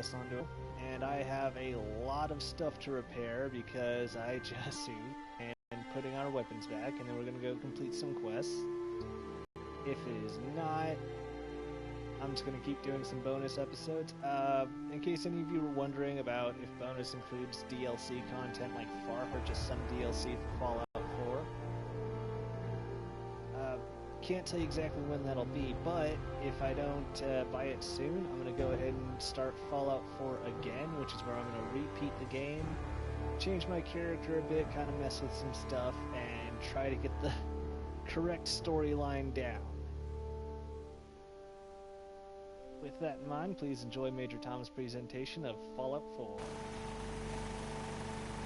access onto them, and I have a lot of stuff to repair because I just suit and putting our weapons back, and then we're gonna go complete some quests. If it is not, I'm just gonna keep doing some bonus episodes. In case any of you were wondering about if bonus includes DLC content like FAR or just some DLC for Fallout 4, can't tell you exactly when that'll be, but if I don't buy it soon, I'm going to go ahead and start Fallout 4 again, which is where I'm going to repeat the game, change my character a bit, kind of mess with some stuff, and try to get the correct storyline down. With that in mind, please enjoy Major Tom's presentation of Fallout 4.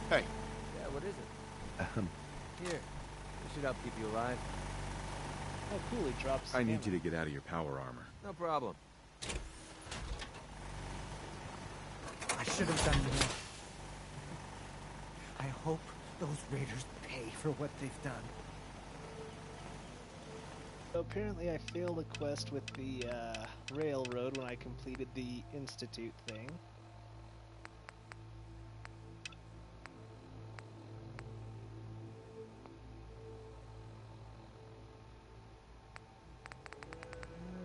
Hey. Yeah, what is it? Here. This should help keep you alive. Oh, cool, he drops I need you to get out of your power armor. No problem. I should have done more. I hope those raiders pay for what they've done. So apparently I failed a quest with the railroad when I completed the Institute thing.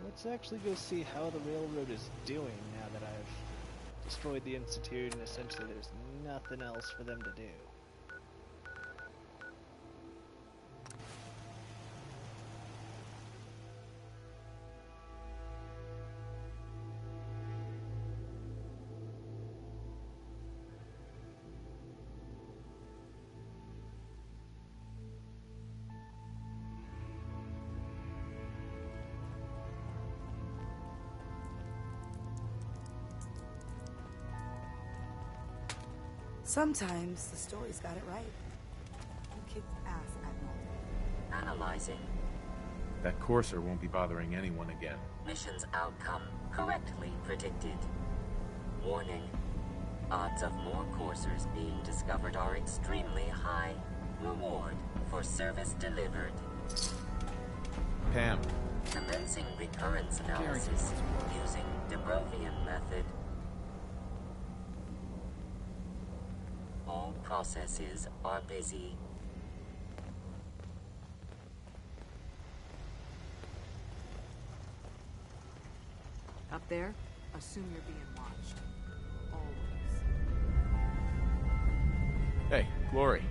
Let's actually go see how the railroad is doing now that I've destroyed the Institute and essentially there's nothing else for them to do. Sometimes the story's got it right. You kicked ass, Admiral. Analyzing. That courser won't be bothering anyone again. Mission's outcome correctly predicted. Warning. Odds of more coursers being discovered are extremely high. Reward for service delivered. Pam. Commencing recurrence analysis using Dubrovian method. All processes are busy. Up there, assume you're being watched. Always. Hey, Glory.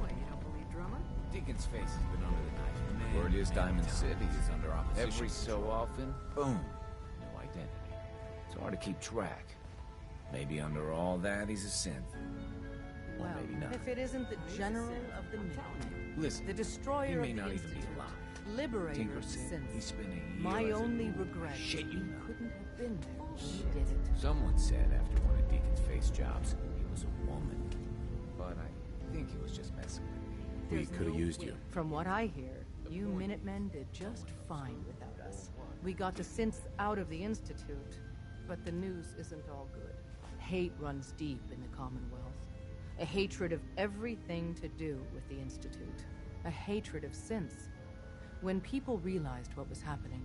What, you don't believe Drummond? Deacon's face has been under the knife. Word is Diamond City is under opposition. Every so often, boom, no identity. It's hard to keep track. Maybe under all that, he's a synth. Or Well, maybe not. if it isn't the General of the Minutemen, Listen, the destroyer he of may the not even be Institute, alive. liberator Tinker of the said he Synths. spent a year My as a only regret shit, is you he know. couldn't have been there. He did it. Someone said after one of Deacon's face jobs, he was a woman. But I think he was just messing with me. We There's could have no used way. you. From what I hear, you Minutemen did just fine without us. We got the synths out of the Institute, but the news isn't all good. Hate runs deep in the Commonwealth. A hatred of everything to do with the Institute. A hatred of synths. When people realized what was happening,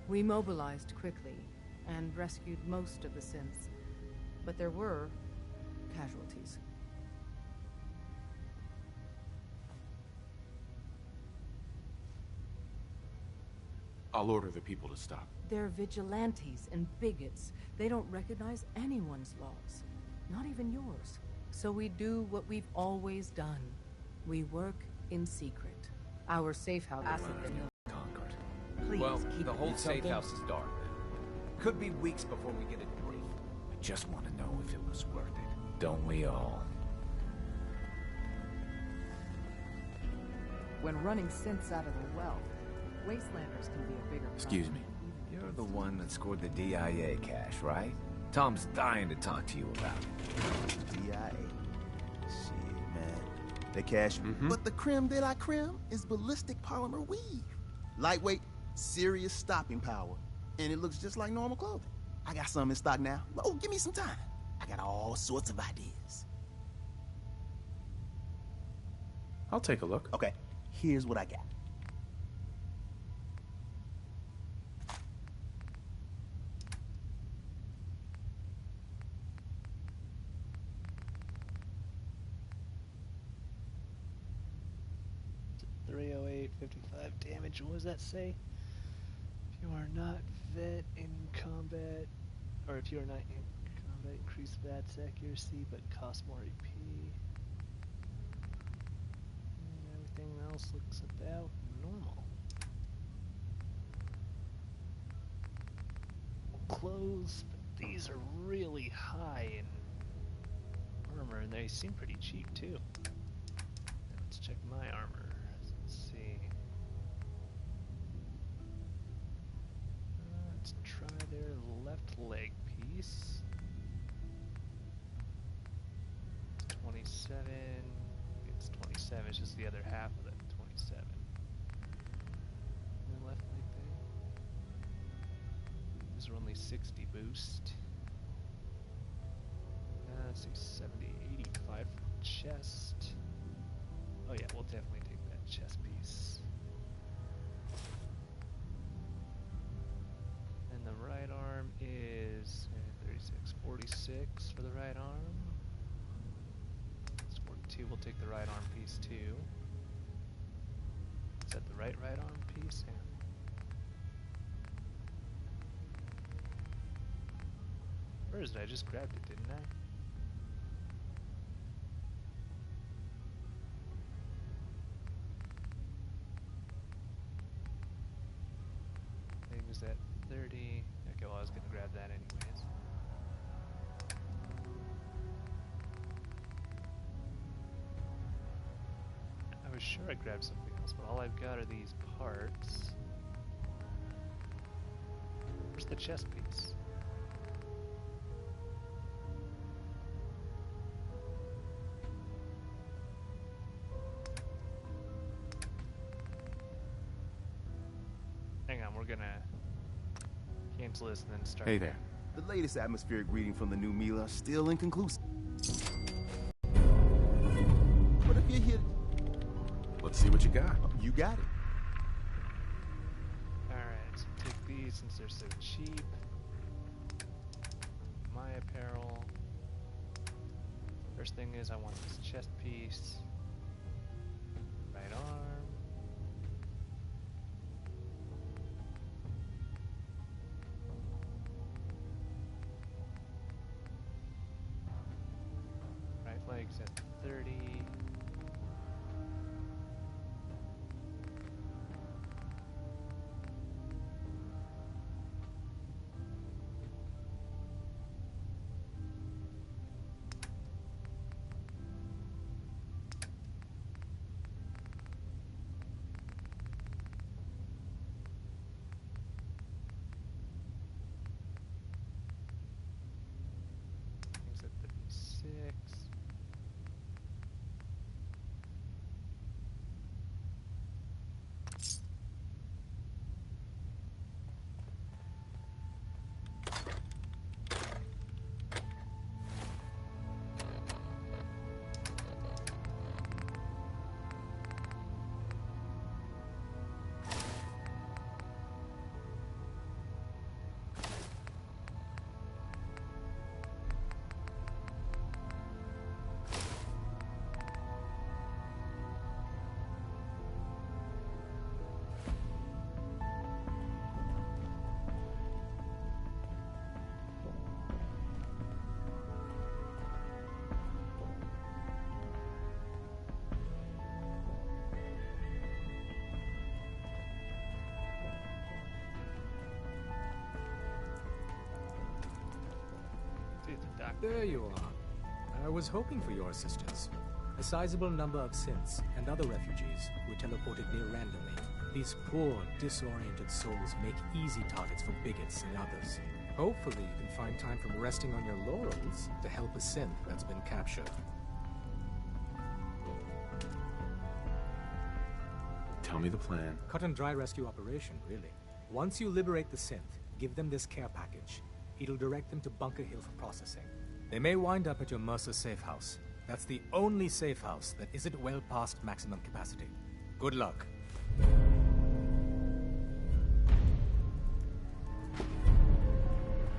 we mobilized quickly and rescued most of the synths. But there were casualties. I'll order the people to stop. They're vigilantes and bigots. They don't recognize anyone's laws, not even yours. So we do what we've always done. We work in secret. Our safe house hasn't been Conquered. Please Well, keep the whole it safe something. house is dark. Could be weeks before we get a brief. I just want to know if it was worth it. Don't we all? When running synths out of the well, wastelanders can be a bigger problem. Excuse me. You're the one that scored the DIA cash, right? Tom's dying to talk to you about it. DIA. Shit, man. They cash. But the creme de la creme is ballistic polymer weave. Lightweight, serious stopping power. And it looks just like normal clothing. I got some in stock now. Oh, give me some time. I got all sorts of ideas. I'll take a look. Okay, here's what I got. 308, 55 damage. What does that say? If you are not vet in combat, or if you are not in combat, increase VATS accuracy, but cost more AP. And everything else looks about normal. Clothes, but these are really high in armor, and they seem pretty cheap too. Let's check my armor. Let's see. Let's try their left leg piece. 27. It's 27. It's just the other half of that 27. And the left leg thing. These are only 60 boost. Let's see, 70, 85 for chest. Oh yeah, we'll definitely take that chest piece. And the right arm is 36, 46 for the right arm. It's 42, we'll take the right arm piece too. Is that the right arm piece? Yeah. Where is it? I just grabbed it, didn't I? Maybe was that 30? Okay, well I was gonna grab that anyways. I was sure I grabbed something else, but all I've got are these parts. Where's the chest piece? Hang on, we're gonna cancel this and then start. Hey there. The latest atmospheric reading from the new Mila is still inconclusive. What if you hit? Let's see what you got. You got it. Alright, so take these since they're so cheap. My apparel. First thing is I want this chest piece. Right arm. Right leg's at 30. Things at 56. There you are. I was hoping for your assistance. A sizable number of synths and other refugees were teleported near randomly. These poor, disoriented souls make easy targets for bigots and others. Hopefully you can find time from resting on your laurels to help a synth that's been captured. Tell me the plan. Cut and dry rescue operation, really. Once you liberate the synth, give them this care package. It'll direct them to Bunker Hill for processing. They may wind up at your Mercer safe house. That's the only safe house that isn't well past maximum capacity. Good luck.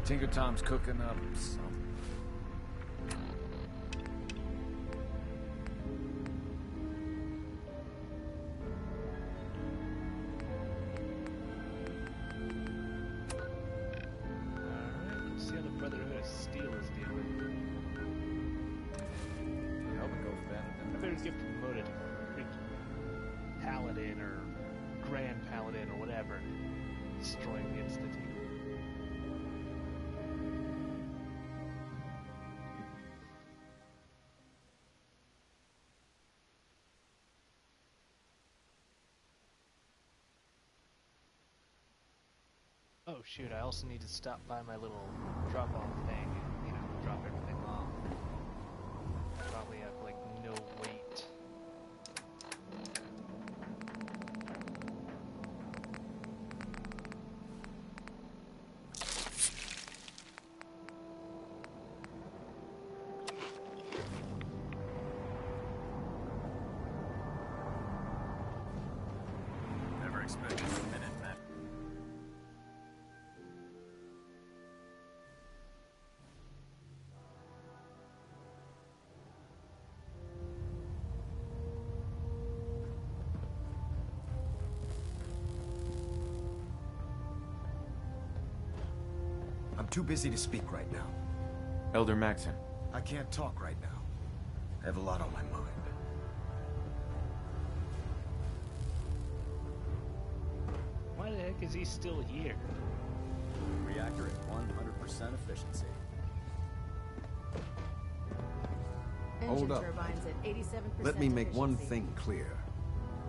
Tinker Tom's cooking up some. see how the Brotherhood of Steel is doing. I hope it goes better I than better get promoted to freaking Paladin or Grand Paladin or whatever. Destroying the Institute. Oh shoot, I also need to stop by my little drop-off thing and, you know, drop everything off. Probably have, like, no weight. Never expected a minute, man. I'm too busy to speak right now. Elder Maxon. I can't talk right now. I have a lot on my mind. Why the heck is he still here? Reactor at 100% efficiency. Hold up. Turbines at 87% Let me make one efficiency. thing clear.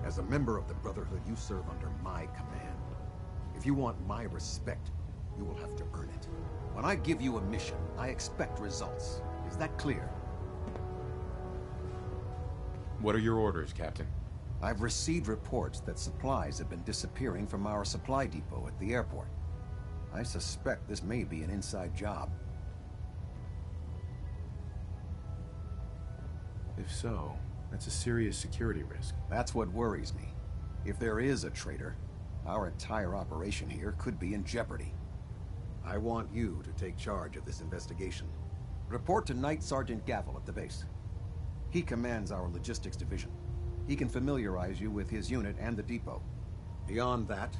As a member of the Brotherhood, you serve under my command. If you want my respect, you will have to earn it. When I give you a mission, I expect results. Is that clear? What are your orders, Captain? I've received reports that supplies have been disappearing from our supply depot at the airport. I suspect this may be an inside job. If so, that's a serious security risk. That's what worries me. If there is a traitor, our entire operation here could be in jeopardy. I want you to take charge of this investigation. Report to Night Sergeant Gavel at the base. He commands our logistics division. He can familiarize you with his unit and the depot. Beyond that,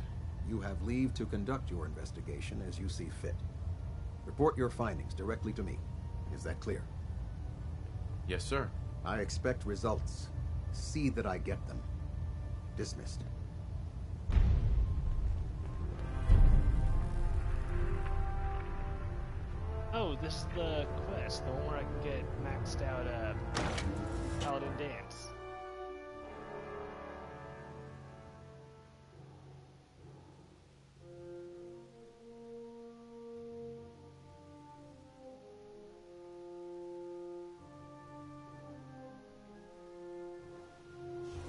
you have leave to conduct your investigation as you see fit. Report your findings directly to me. Is that clear? Yes, sir. I expect results. See that I get them. Dismissed. Oh, this is the quest, the one where I can get maxed out Paladin Dance.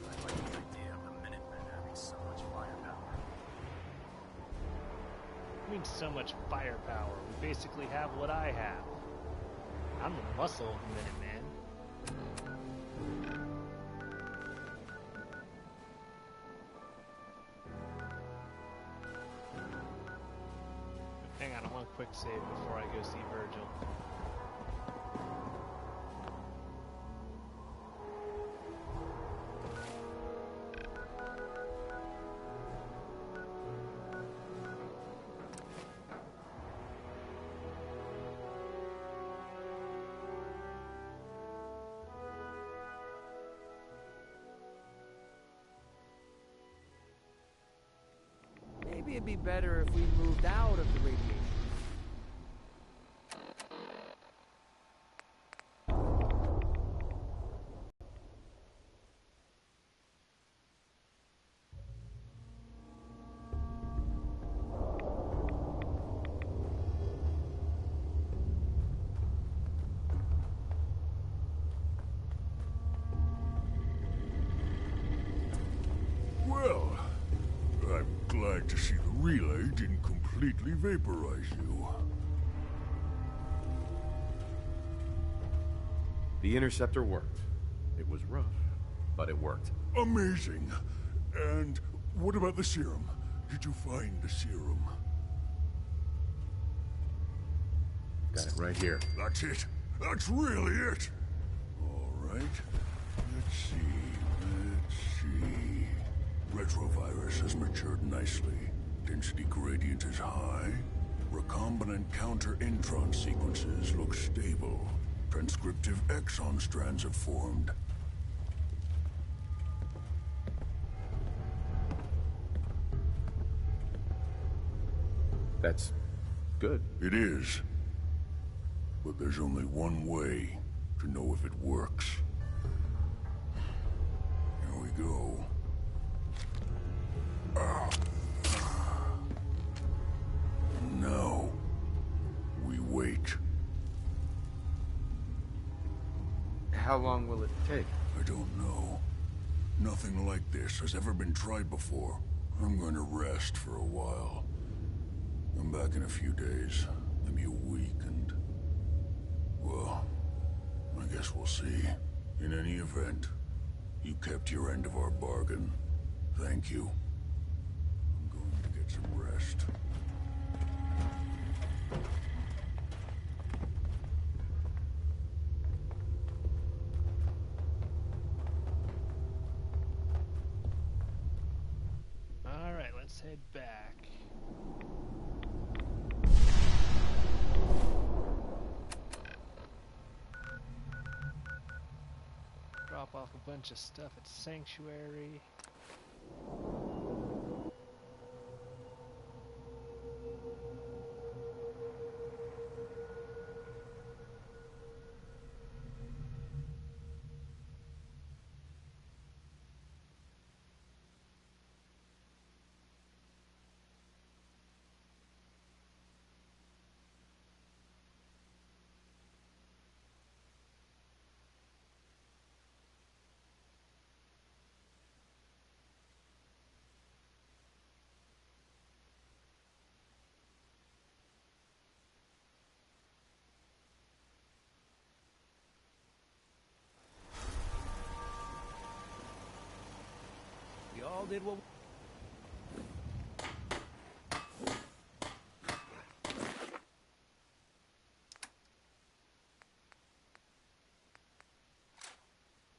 I like the idea of the Minutemen having so much firepower. I mean, so much firepower. We basically have what I have. I'm the muscle of the Minuteman. Hang on, I want a quick save before I go see Virgil. Maybe it'd be better if we moved out of the radiation. Well, I'm glad to see the relay didn't completely vaporize you. The interceptor worked. It was rough, but it worked. Amazing. And what about the serum? Did you find the serum? Got it right here. That's it. That's really it. All right. Let's see. Retrovirus has matured nicely. Density gradient is high. Recombinant counter-intron sequences look stable. Transcriptive exon strands have formed. That's good. It is. But there's only one way to know if it works. Here we go. Now, we wait. How long will it take? I don't know. Nothing like this has ever been tried before. I'm going to rest for a while. I'm back in a few days, maybe a week, and... well, I guess we'll see. In any event, you kept your end of our bargain. Thank you. I'm going to get some rest. Alright, let's head back. Drop off a bunch of stuff at Sanctuary. We all did what...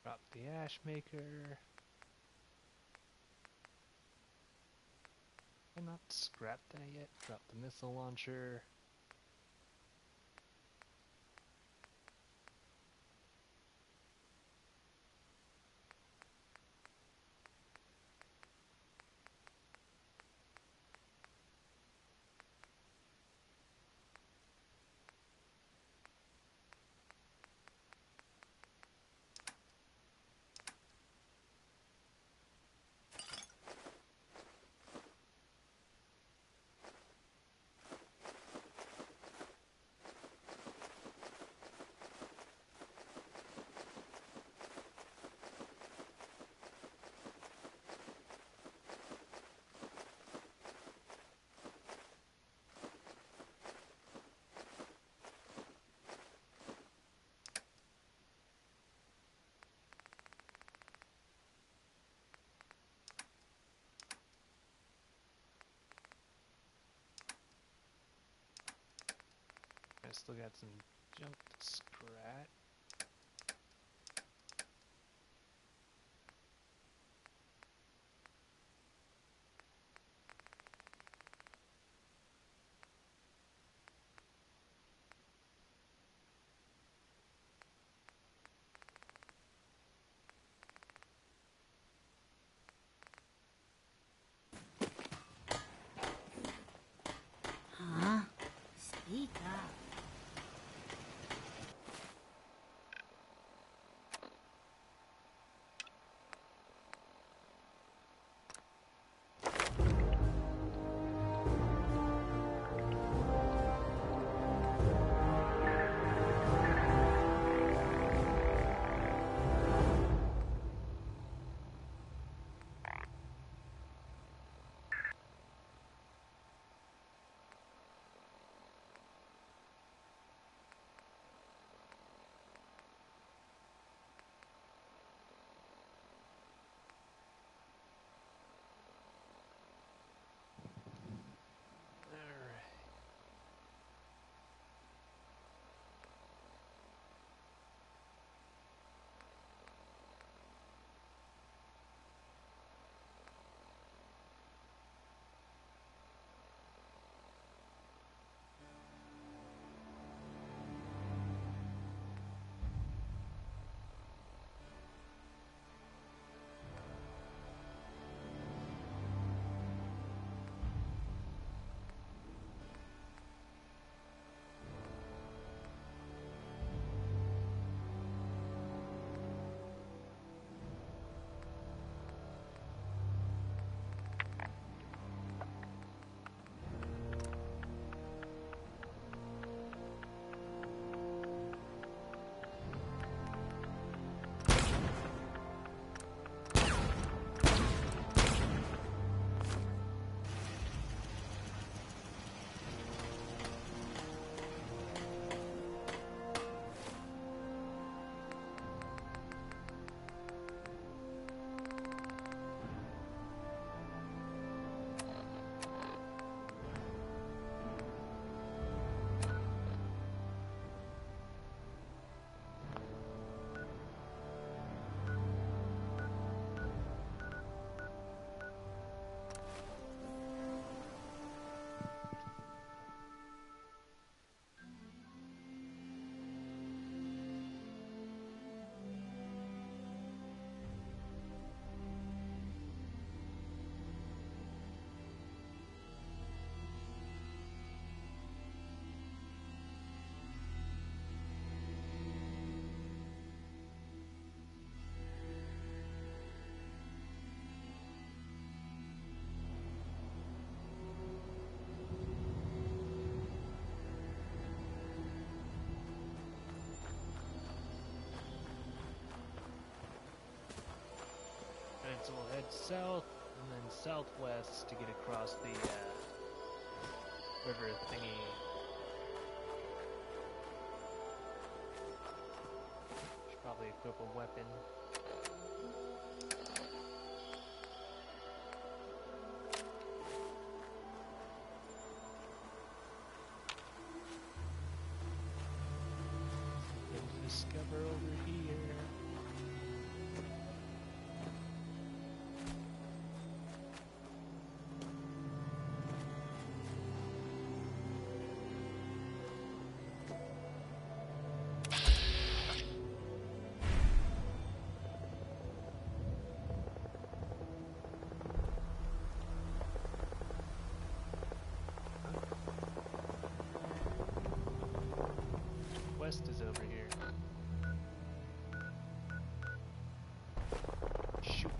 Drop the ash maker. Did I not scrap that yet? Drop the missile launcher. I still got some junk to scrap. Huh? Speak up. So we'll head south and then southwest to get across the river thingy. Should probably equip a weapon. Something to discover over here. West is over here. Shoot.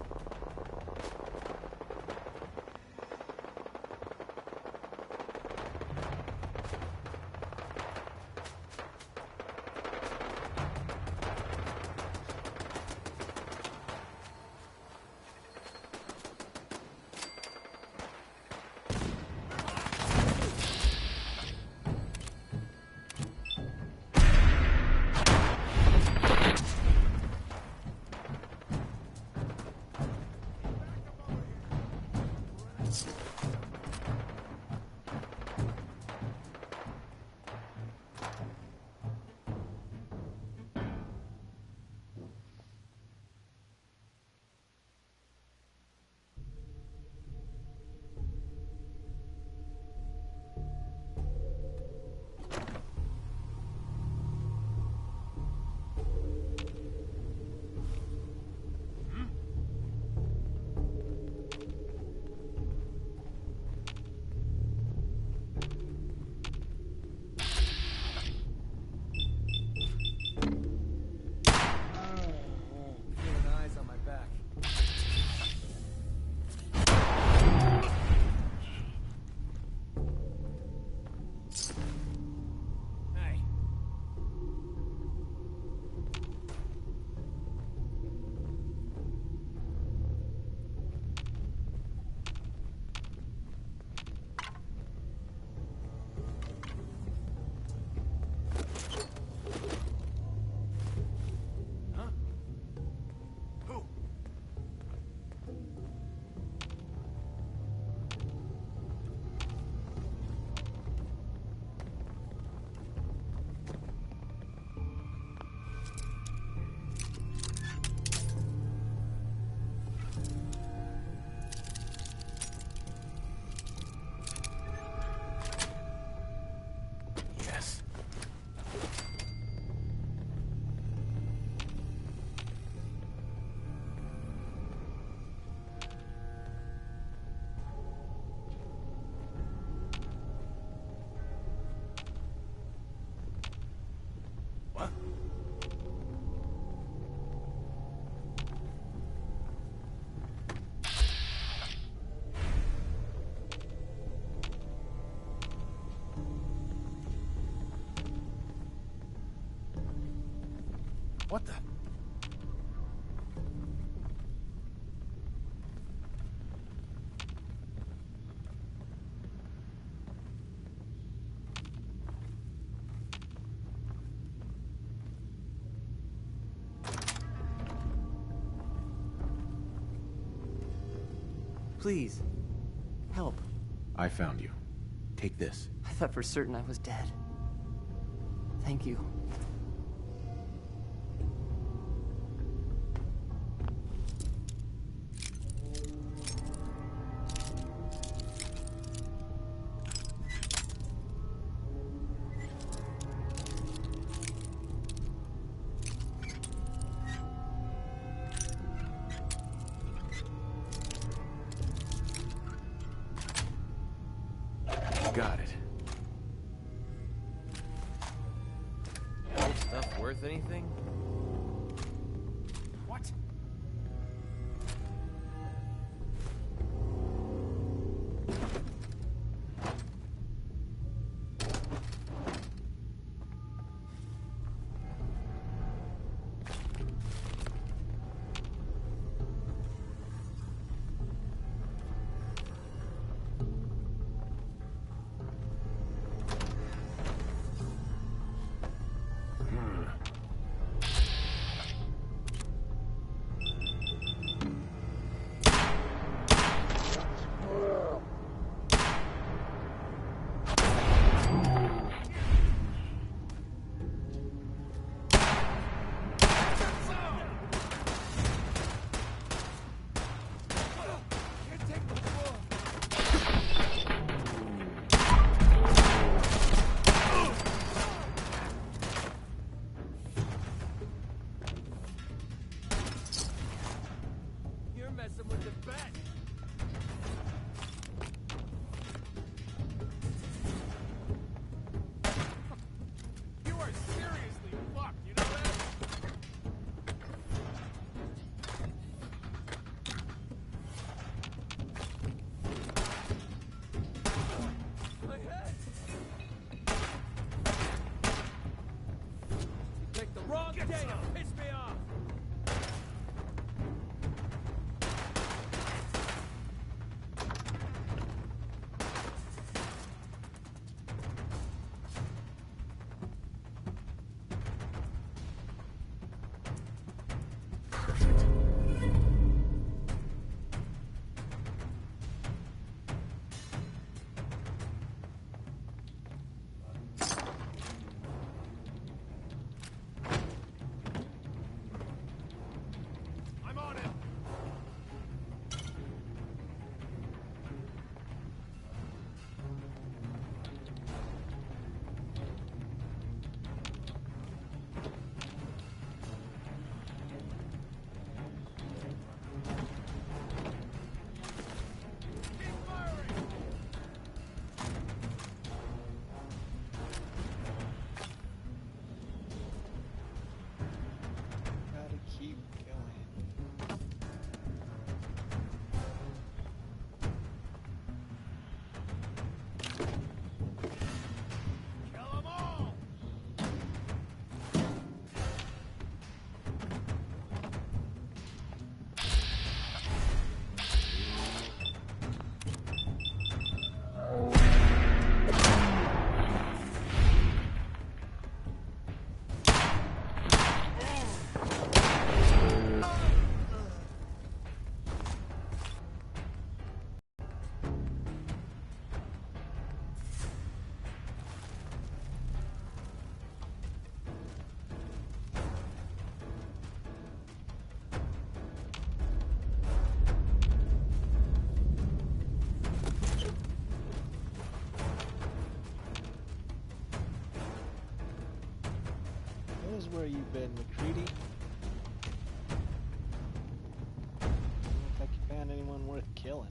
What the? Please, help. I found you. Take this. I thought for certain I was dead. Thank you. Got it. Old stuff worth anything? What? is where you've been, McCready. Doesn't look like you found anyone worth killing.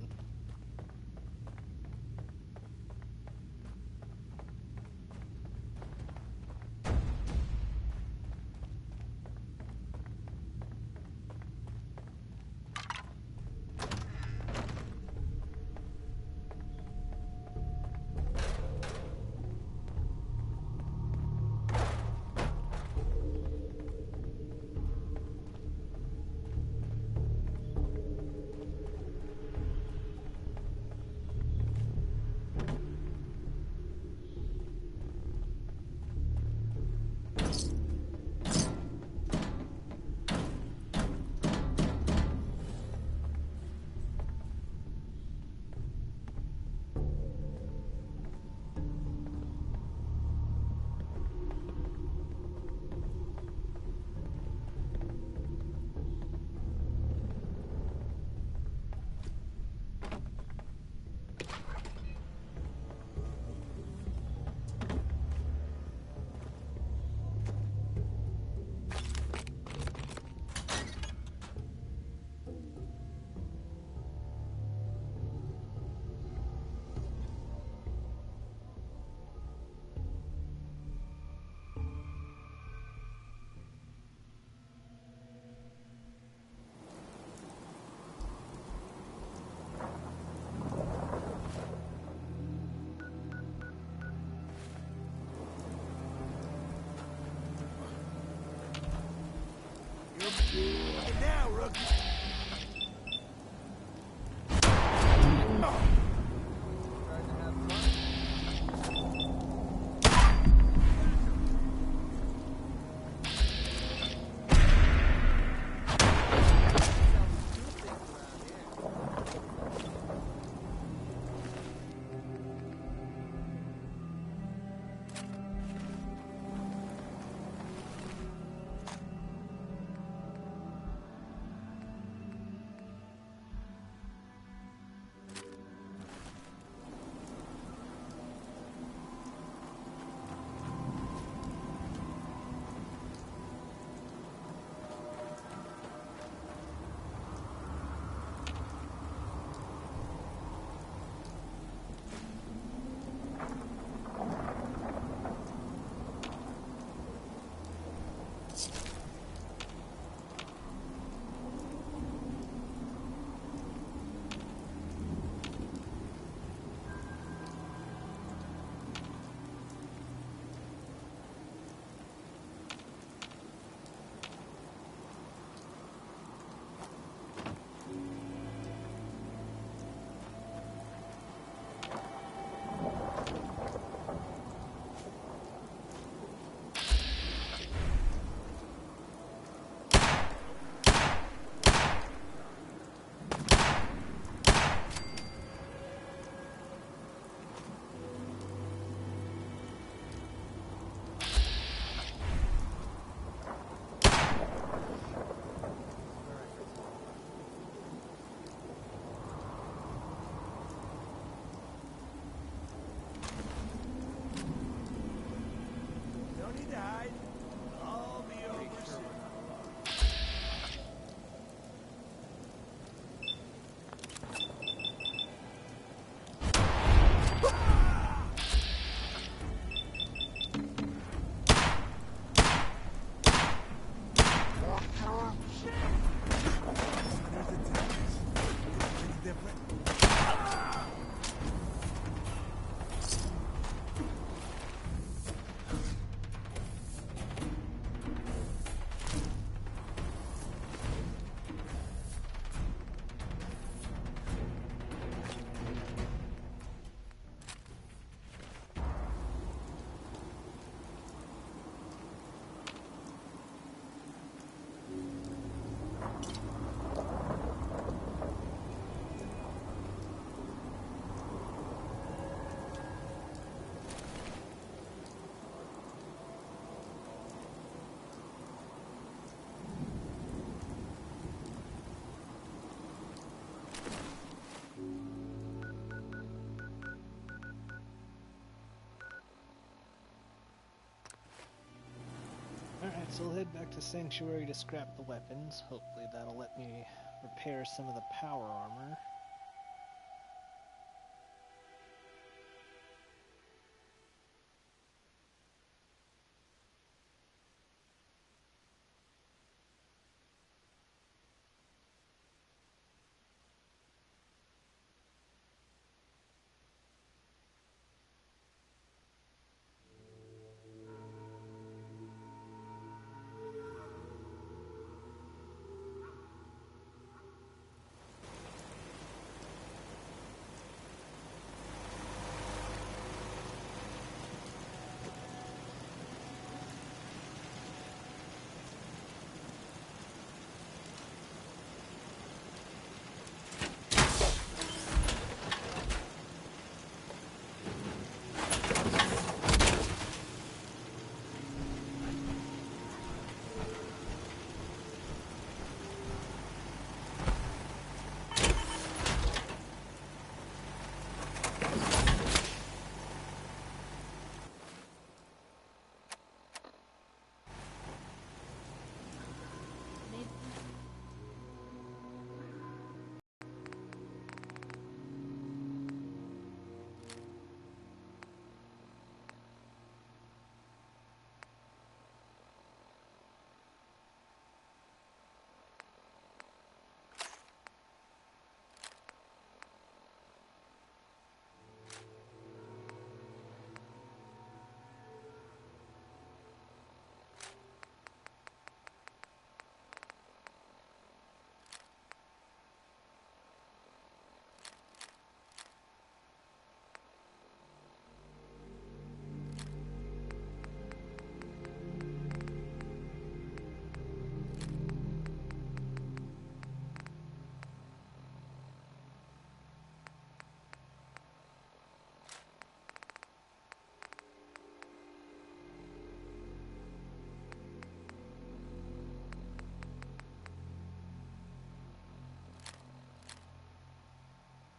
So I'll head back to Sanctuary to scrap the weapons. Hopefully that'll let me repair some of the power armor.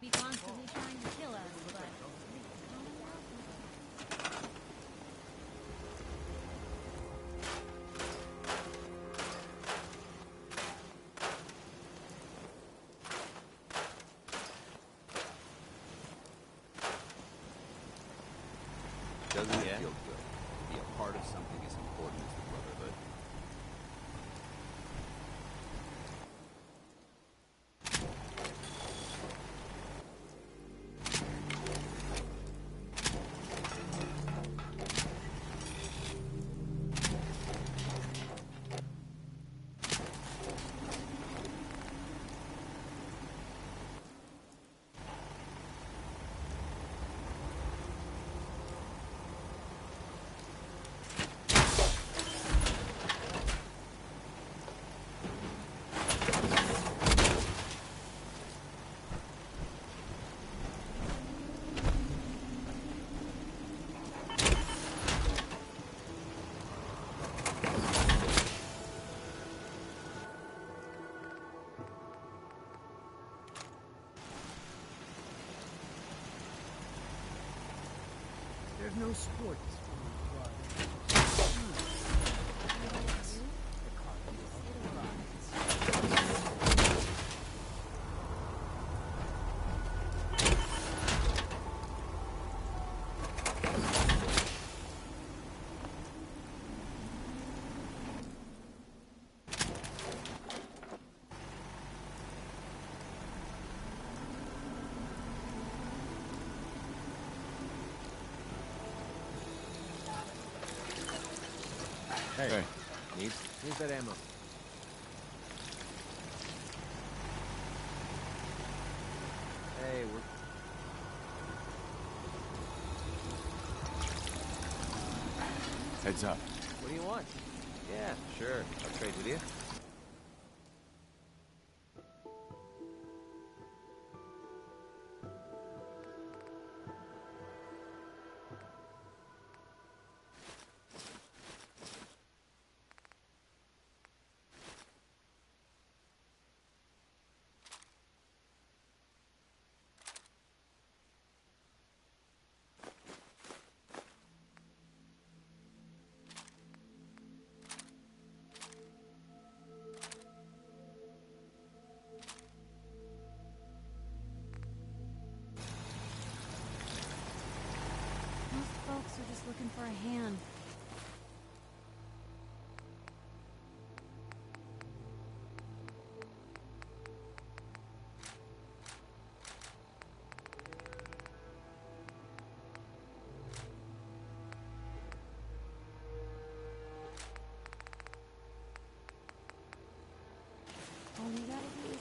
Be constantly trying to kill us, but doesn't it feel good to be a part of something as important as the Brotherhood? There's no sports. Hey. Needs that ammo. Hey, we're... Heads up. What do you want? Yeah, sure. I'll trade with you. for a hand. All you gotta do is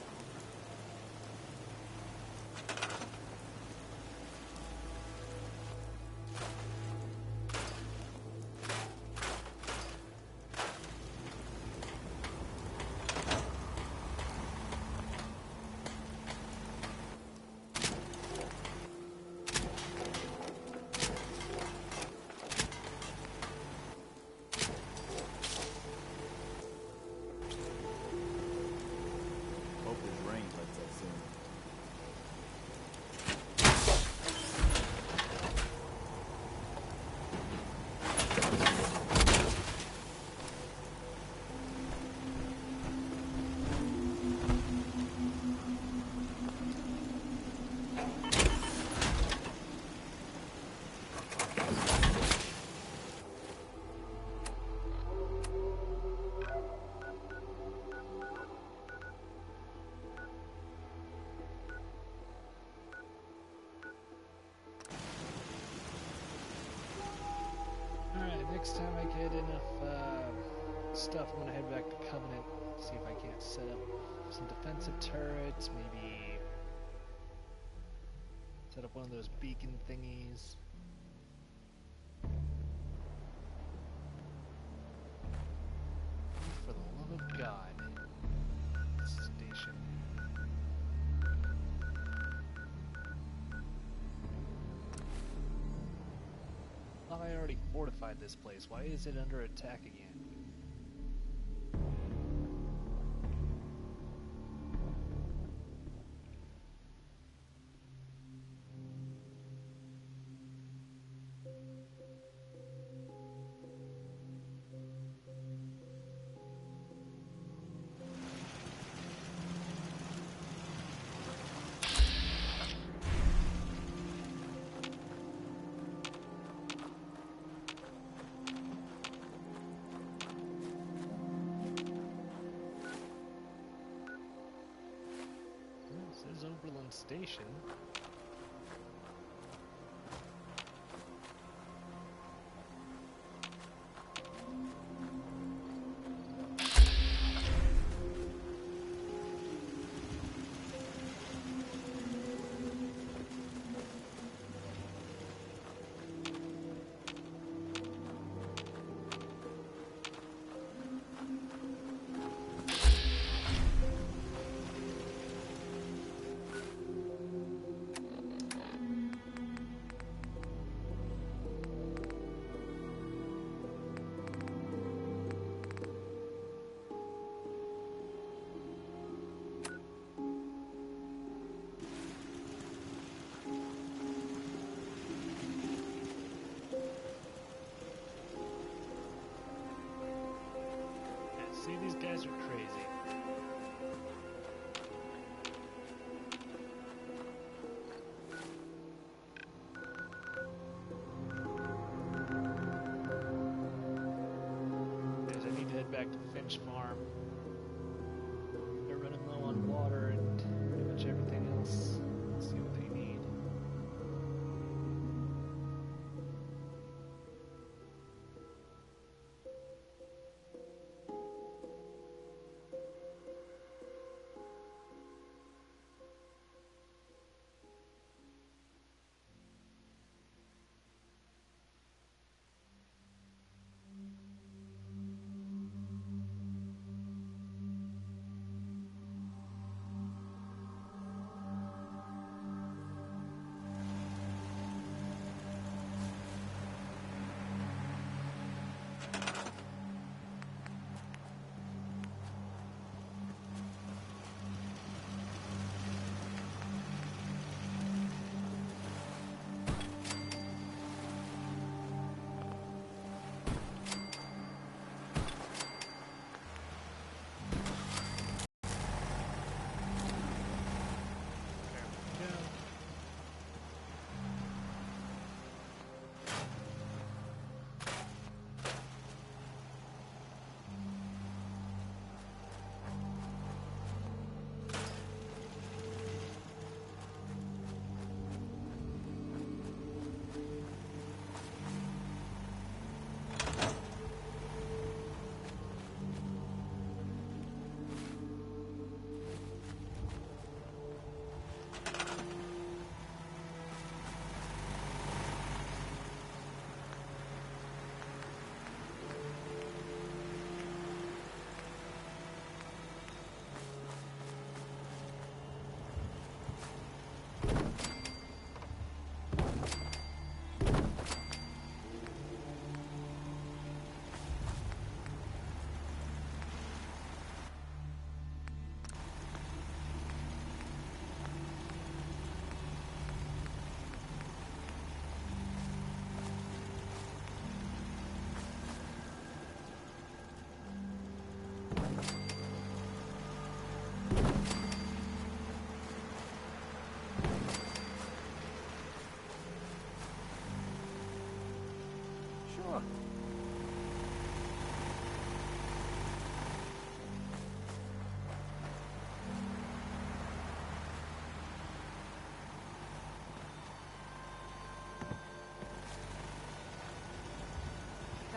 Hope this rain lets us in. Alright, next time I get enough stuff, I'm gonna head back to Covenant, see if I can't set up some defensive turrets, maybe set up one of those beacon thingies. For the love of God. Station. Thought I already fortified this place. Why is it under attack again? This is Oberlin Station. See, these guys are crazy. Guys, I need to head back to Finch Farm. They're running low on water and pretty much everything else. Let's see what they need.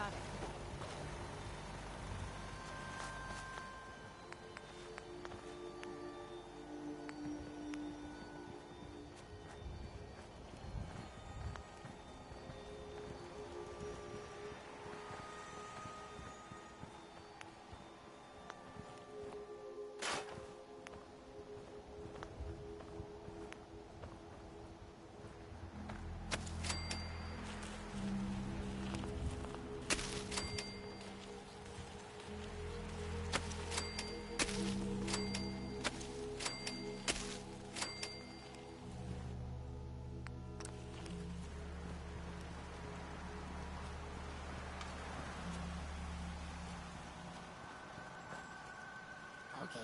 got it. Okay.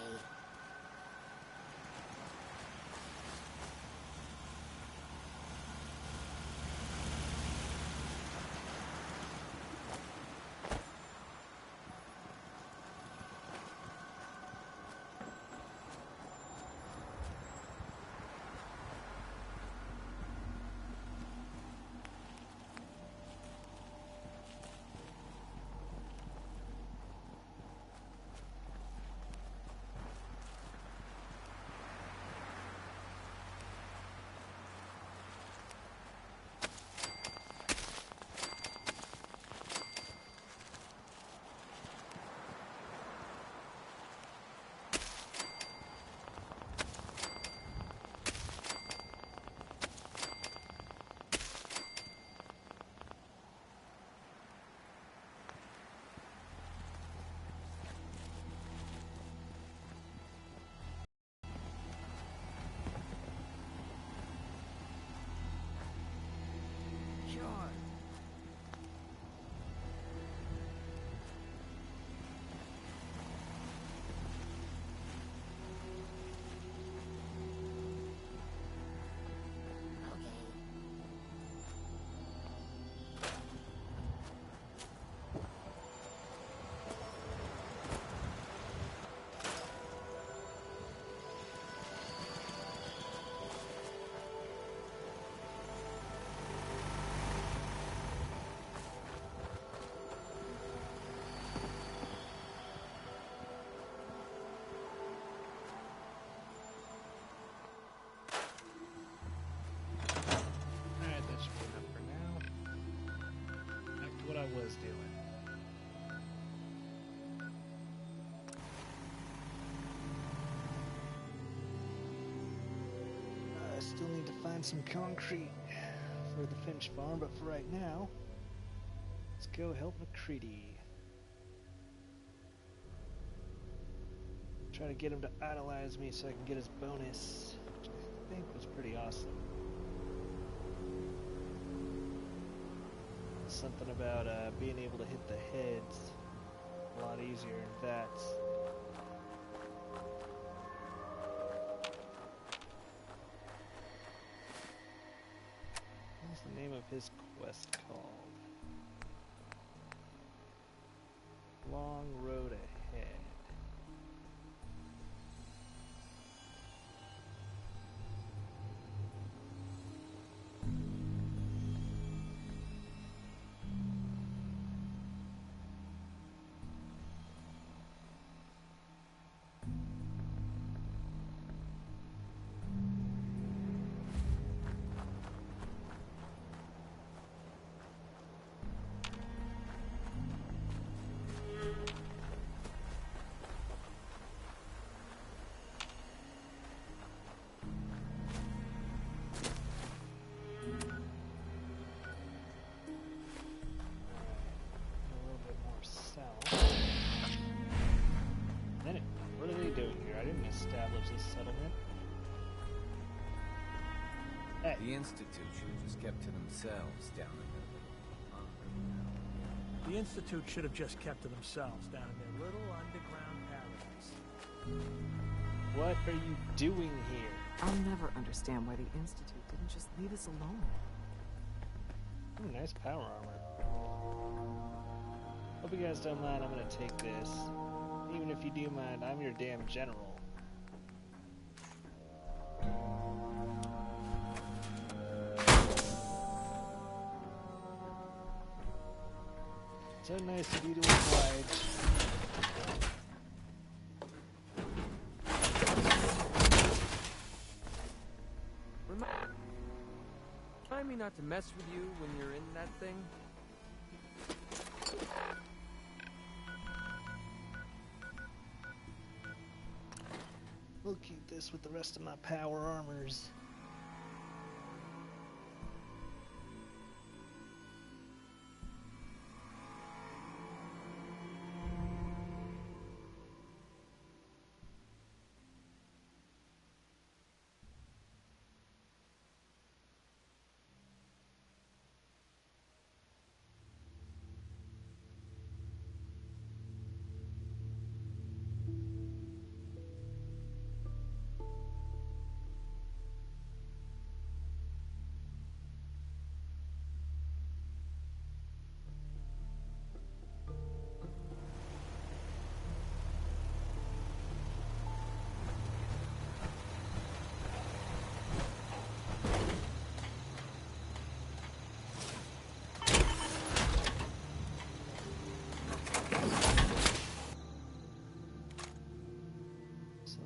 Was doing. I still need to find some concrete for the Finch farm, but for right now, let's go help McCready. Try to get him to idolize me so I can get his bonus, which I think was pretty awesome. Something about being able to hit the heads a lot easier in VATS. What's the name of his quest called? Long Road Ahead. Establish this settlement. Hey. The Institute should have just kept to themselves down in their The Institute should have just kept to themselves down in their little underground paradise. What are you doing here? I'll never understand why the Institute didn't just leave us alone. Ooh, nice power armor. Hope you guys don't mind, I'm gonna take this. Even if you do mind, I'm your damn general. So nice of you to oblige. Remind me not to mess with you when you're in that thing. We'll keep this with the rest of my power armors.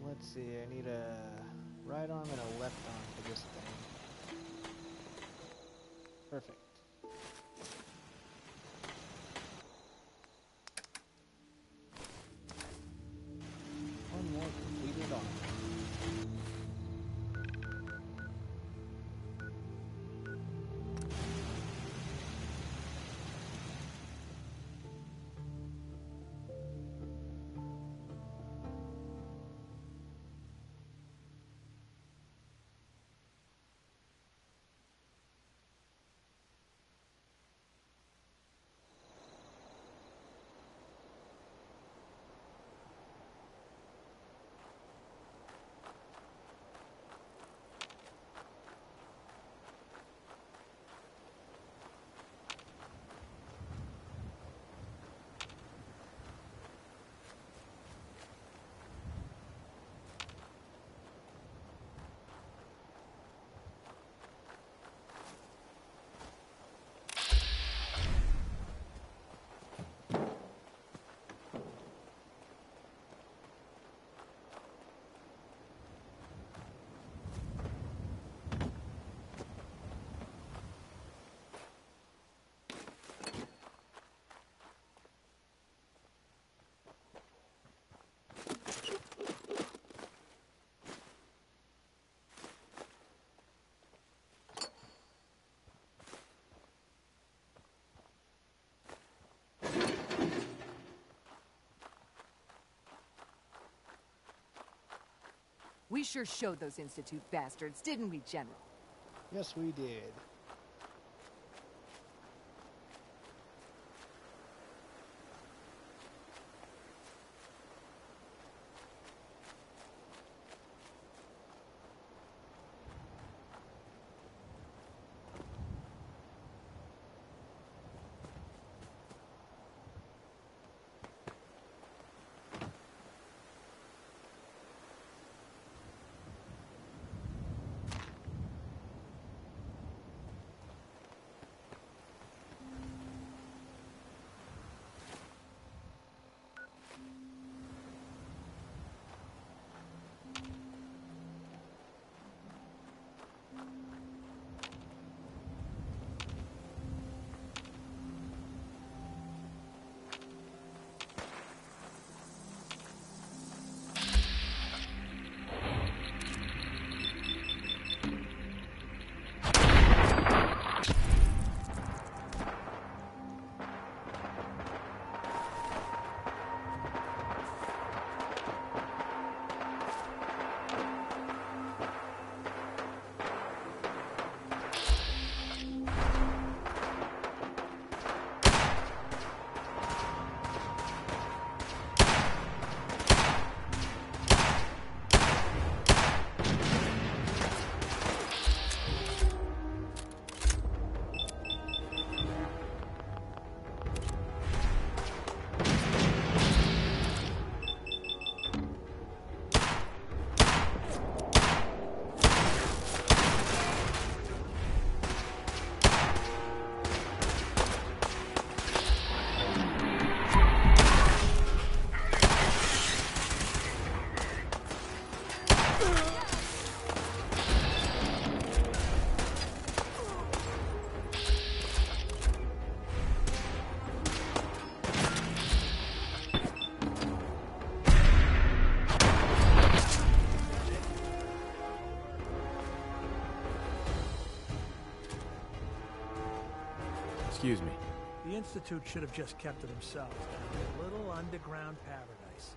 Let's see, I need a right arm and a left arm for this thing. Perfect. One more completed arm. We sure showed those Institute bastards, didn't we, General? Yes, we did. Excuse me. The Institute should have just kept to themselves down in their little underground paradise.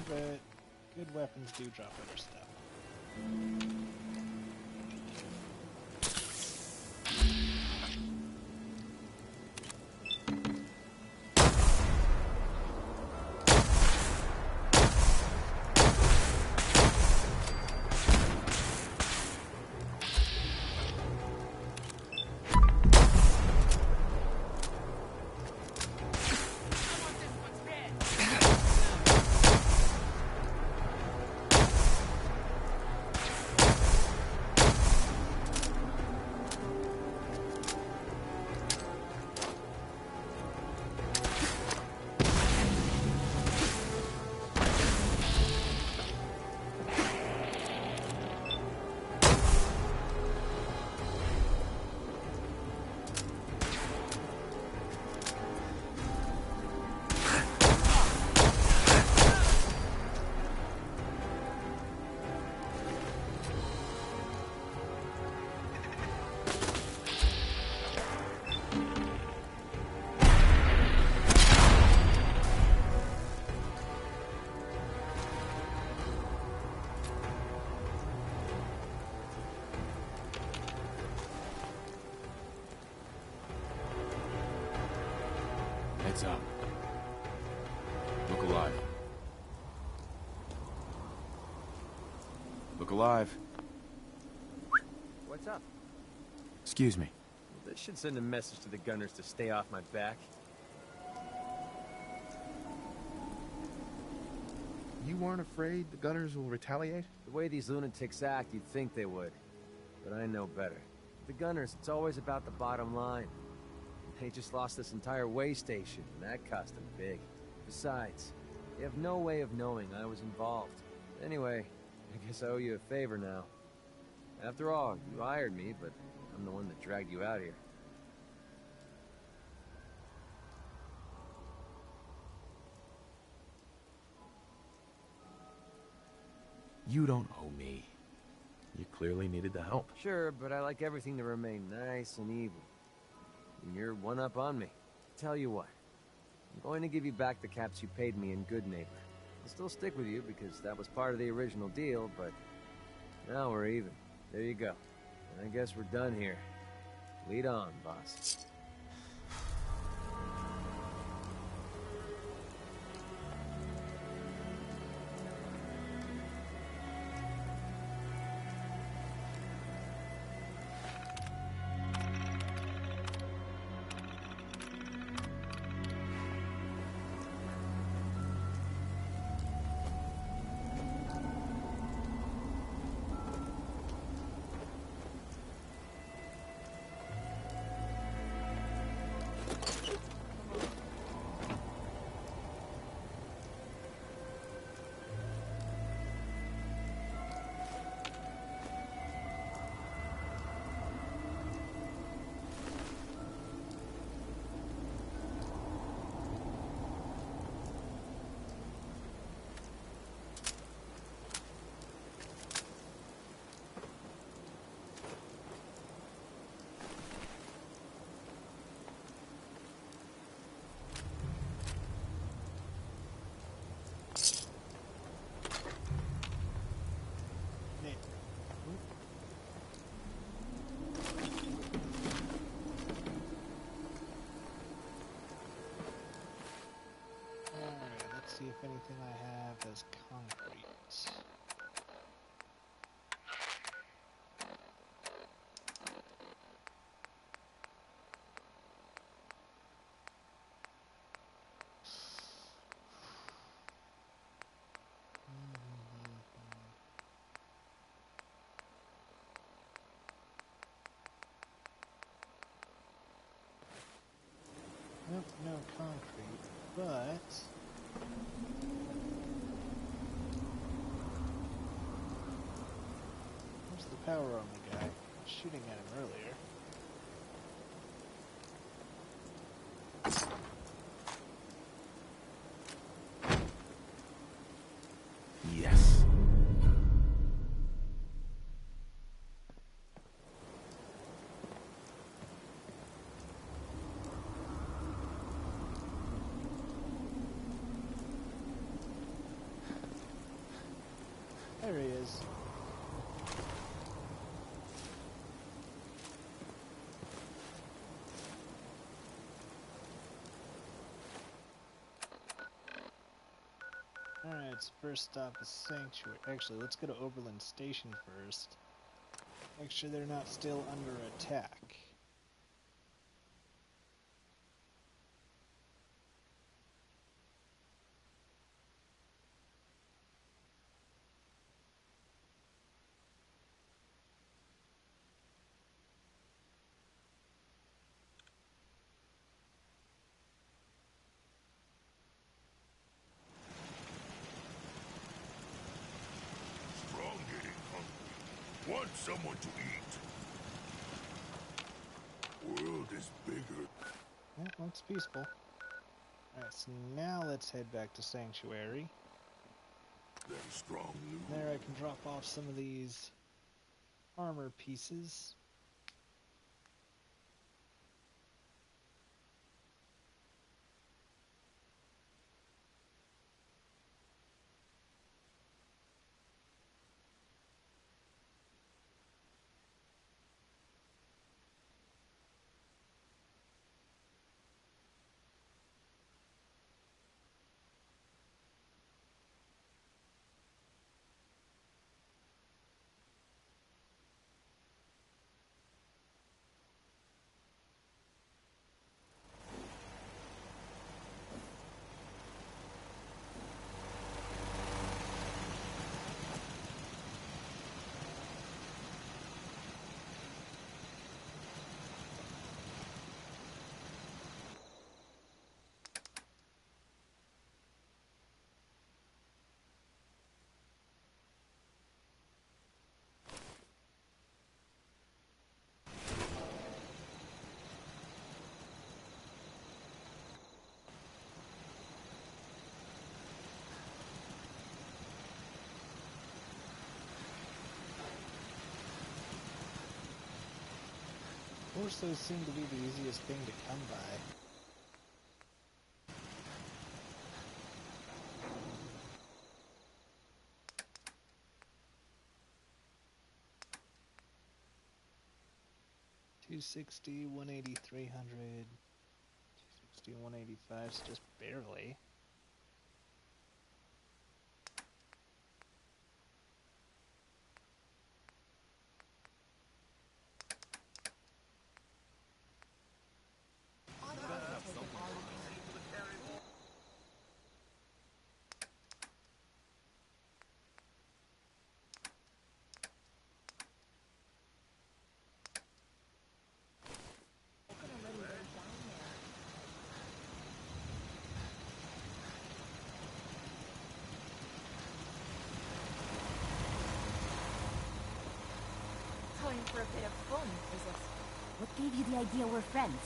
but good weapons do drop better stuff. Heads up. Look alive. Look alive. What's up? Excuse me. This should send a message to the gunners to stay off my back. You weren't afraid the gunners will retaliate? The way these lunatics act, you'd think they would. But I know better. The gunners, it's always about the bottom line. They just lost this entire way station, and that cost them big. Besides, they have no way of knowing I was involved. Anyway, I guess I owe you a favor now. After all, you hired me, but I'm the one that dragged you out here. You don't owe me. You clearly needed the help. Sure, but I like everything to remain nice and even. And you're one up on me. Tell you what, I'm going to give you back the caps you paid me in Good Neighbor. I'll still stick with you because that was part of the original deal, but now we're even. There you go. I guess we're done here. Lead on, boss. See if anything I have is concrete. Nope, no concrete, but where's the power on the guy? I was shooting at him earlier. Yes. things. Alright, so first stop is Sanctuary. Actually, let's go to Oberlin Station first. Make sure they're not still under attack. Strong getting hungry. Want someone to eat. World is bigger. Yeah, looks peaceful. Alright, so now let's head back to Sanctuary. Them strong loot. There I can drop off some of these armor pieces. Of course, those seem to be the easiest thing to come by. $260, $180, $300, $260, $185, so just barely. Time for a bit of fun, is it? What gave you the idea we're friends?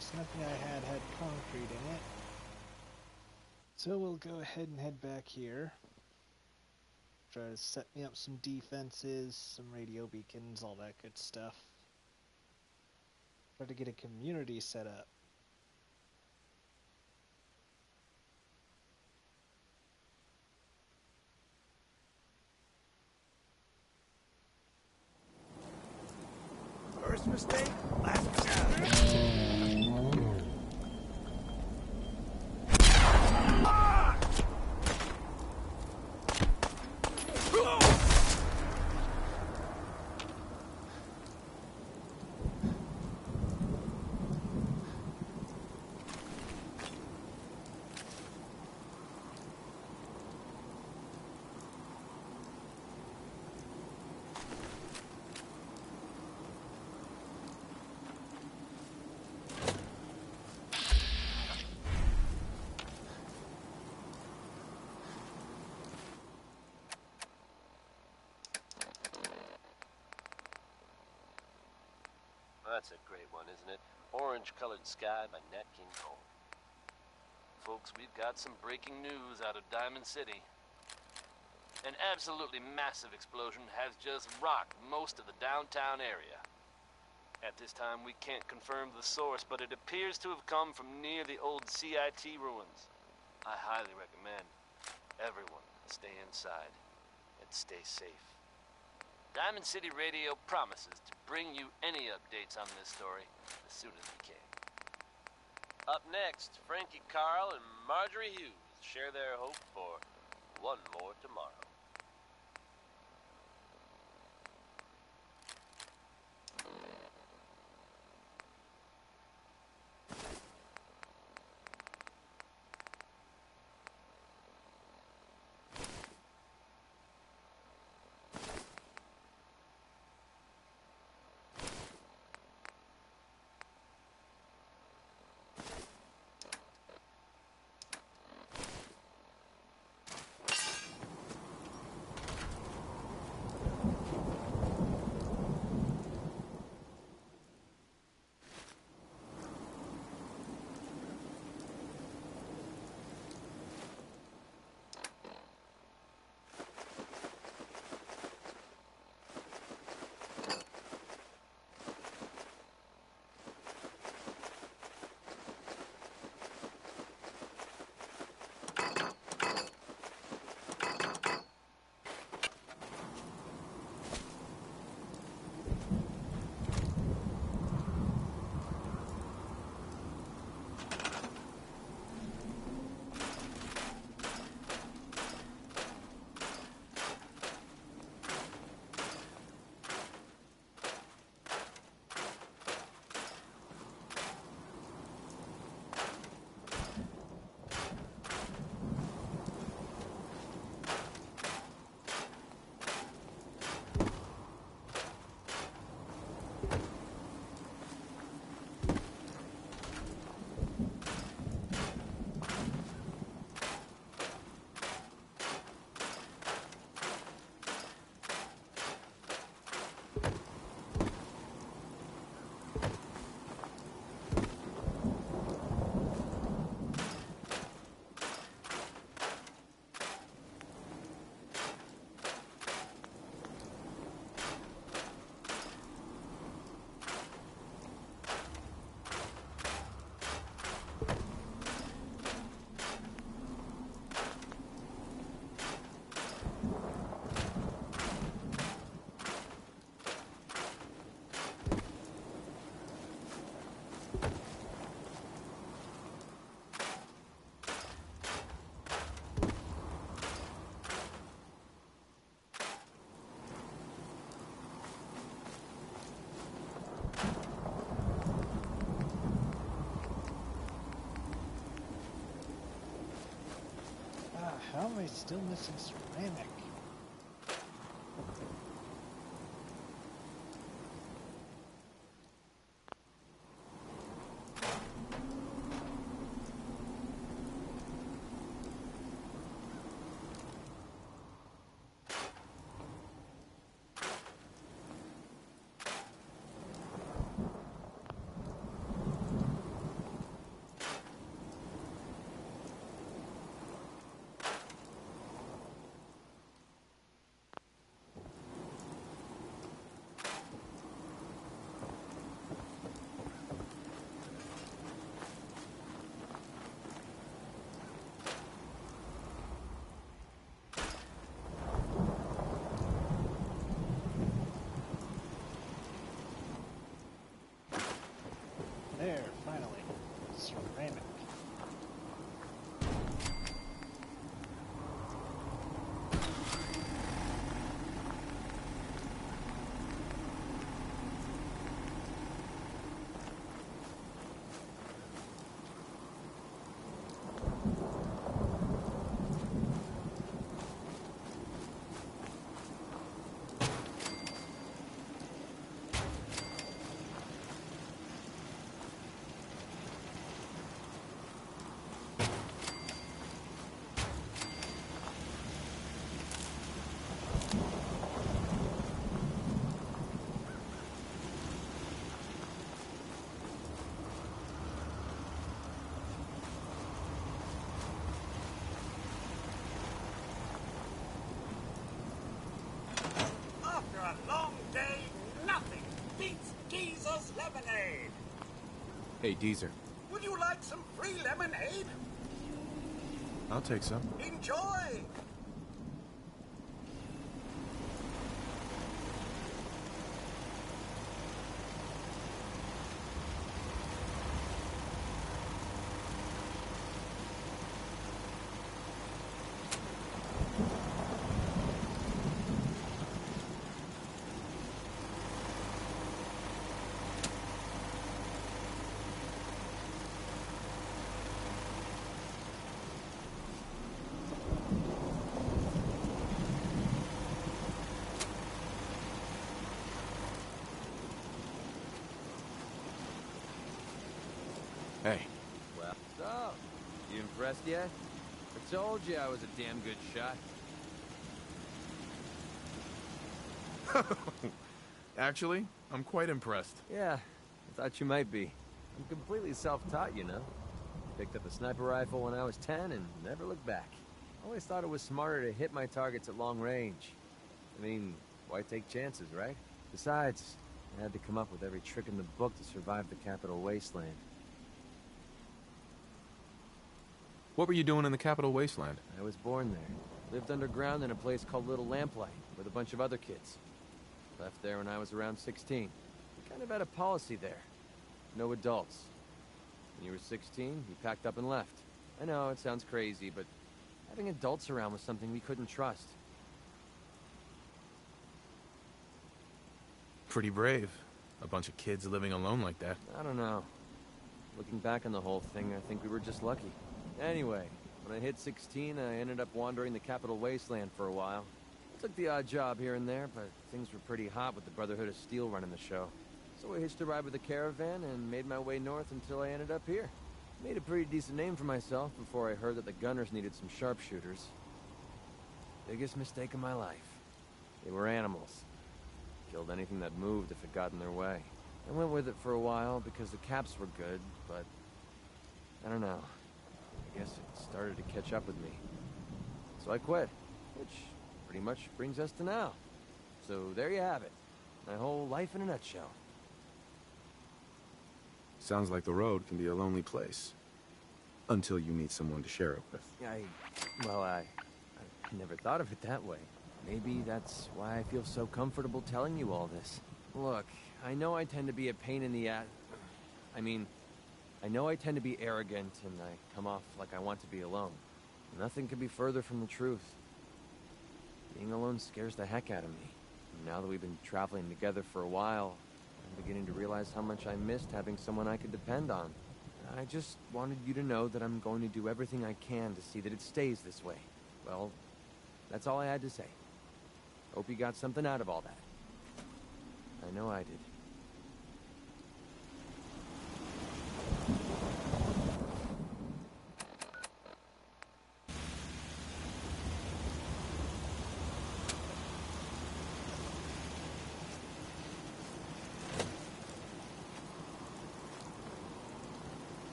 So nothing I had concrete in it. So we'll go ahead and head back here. try to set me up some defenses, some radio beacons, all that good stuff. Try to get a community set up. First mistake, last mistake. That's a great one, isn't it? Orange-Colored Sky by Nat King Cole. Folks, we've got some breaking news out of Diamond City. An absolutely massive explosion has just rocked most of the downtown area. At this time, we can't confirm the source, but it appears to have come from near the old CIT ruins. I highly recommend everyone stay inside and stay safe. Diamond City Radio promises to bring you any updates on this story as soon as we can. Up next, Frankie Carl and Marjorie Hughes share their hope for one more tomorrow. How am I still missing ceramic? a long day, nothing beats Geezer's lemonade. Hey, Deezer. Would you like some free lemonade? I'll take some. Enjoy! Hey. Well, so, you impressed yet? I told you I was a damn good shot. Actually, I'm quite impressed. Yeah, I thought you might be. I'm completely self-taught, you know. Picked up a sniper rifle when I was 10 and never looked back. Always thought it was smarter to hit my targets at long range. I mean, why take chances, right? Besides, I had to come up with every trick in the book to survive the Capital Wasteland. What were you doing in the Capital Wasteland? I was born there. Lived underground in a place called Little Lamplight with a bunch of other kids. Left there when I was around 16. We kind of had a policy there. No adults. When you were 16, you packed up and left. I know, it sounds crazy, but having adults around was something we couldn't trust. Pretty brave. A bunch of kids living alone like that. I don't know. Looking back on the whole thing, I think we were just lucky. Anyway, when I hit 16, I ended up wandering the Capital Wasteland for a while. Took the odd job here and there, but things were pretty hot with the Brotherhood of Steel running the show. So I hitched a ride with a caravan and made my way north until I ended up here. Made a pretty decent name for myself before I heard that the Gunners needed some sharpshooters. Biggest mistake of my life. They were animals. Killed anything that moved if it got in their way. I went with it for a while because the caps were good, but I don't know. I guess it started to catch up with me. So I quit, which pretty much brings us to now. So there you have it. My whole life in a nutshell. Sounds like the road can be a lonely place. Until you meet someone to share it with. I never thought of it that way. Maybe that's why I feel so comfortable telling you all this. Look, I know I tend to be a pain in the ass. I know I tend to be arrogant and I come off like I want to be alone. Nothing could be further from the truth. Being alone scares the heck out of me. And now that we've been traveling together for a while, I'm beginning to realize how much I missed having someone I could depend on. I just wanted you to know that I'm going to do everything I can to see that it stays this way. Well, that's all I had to say. Hope you got something out of all that. I know I did.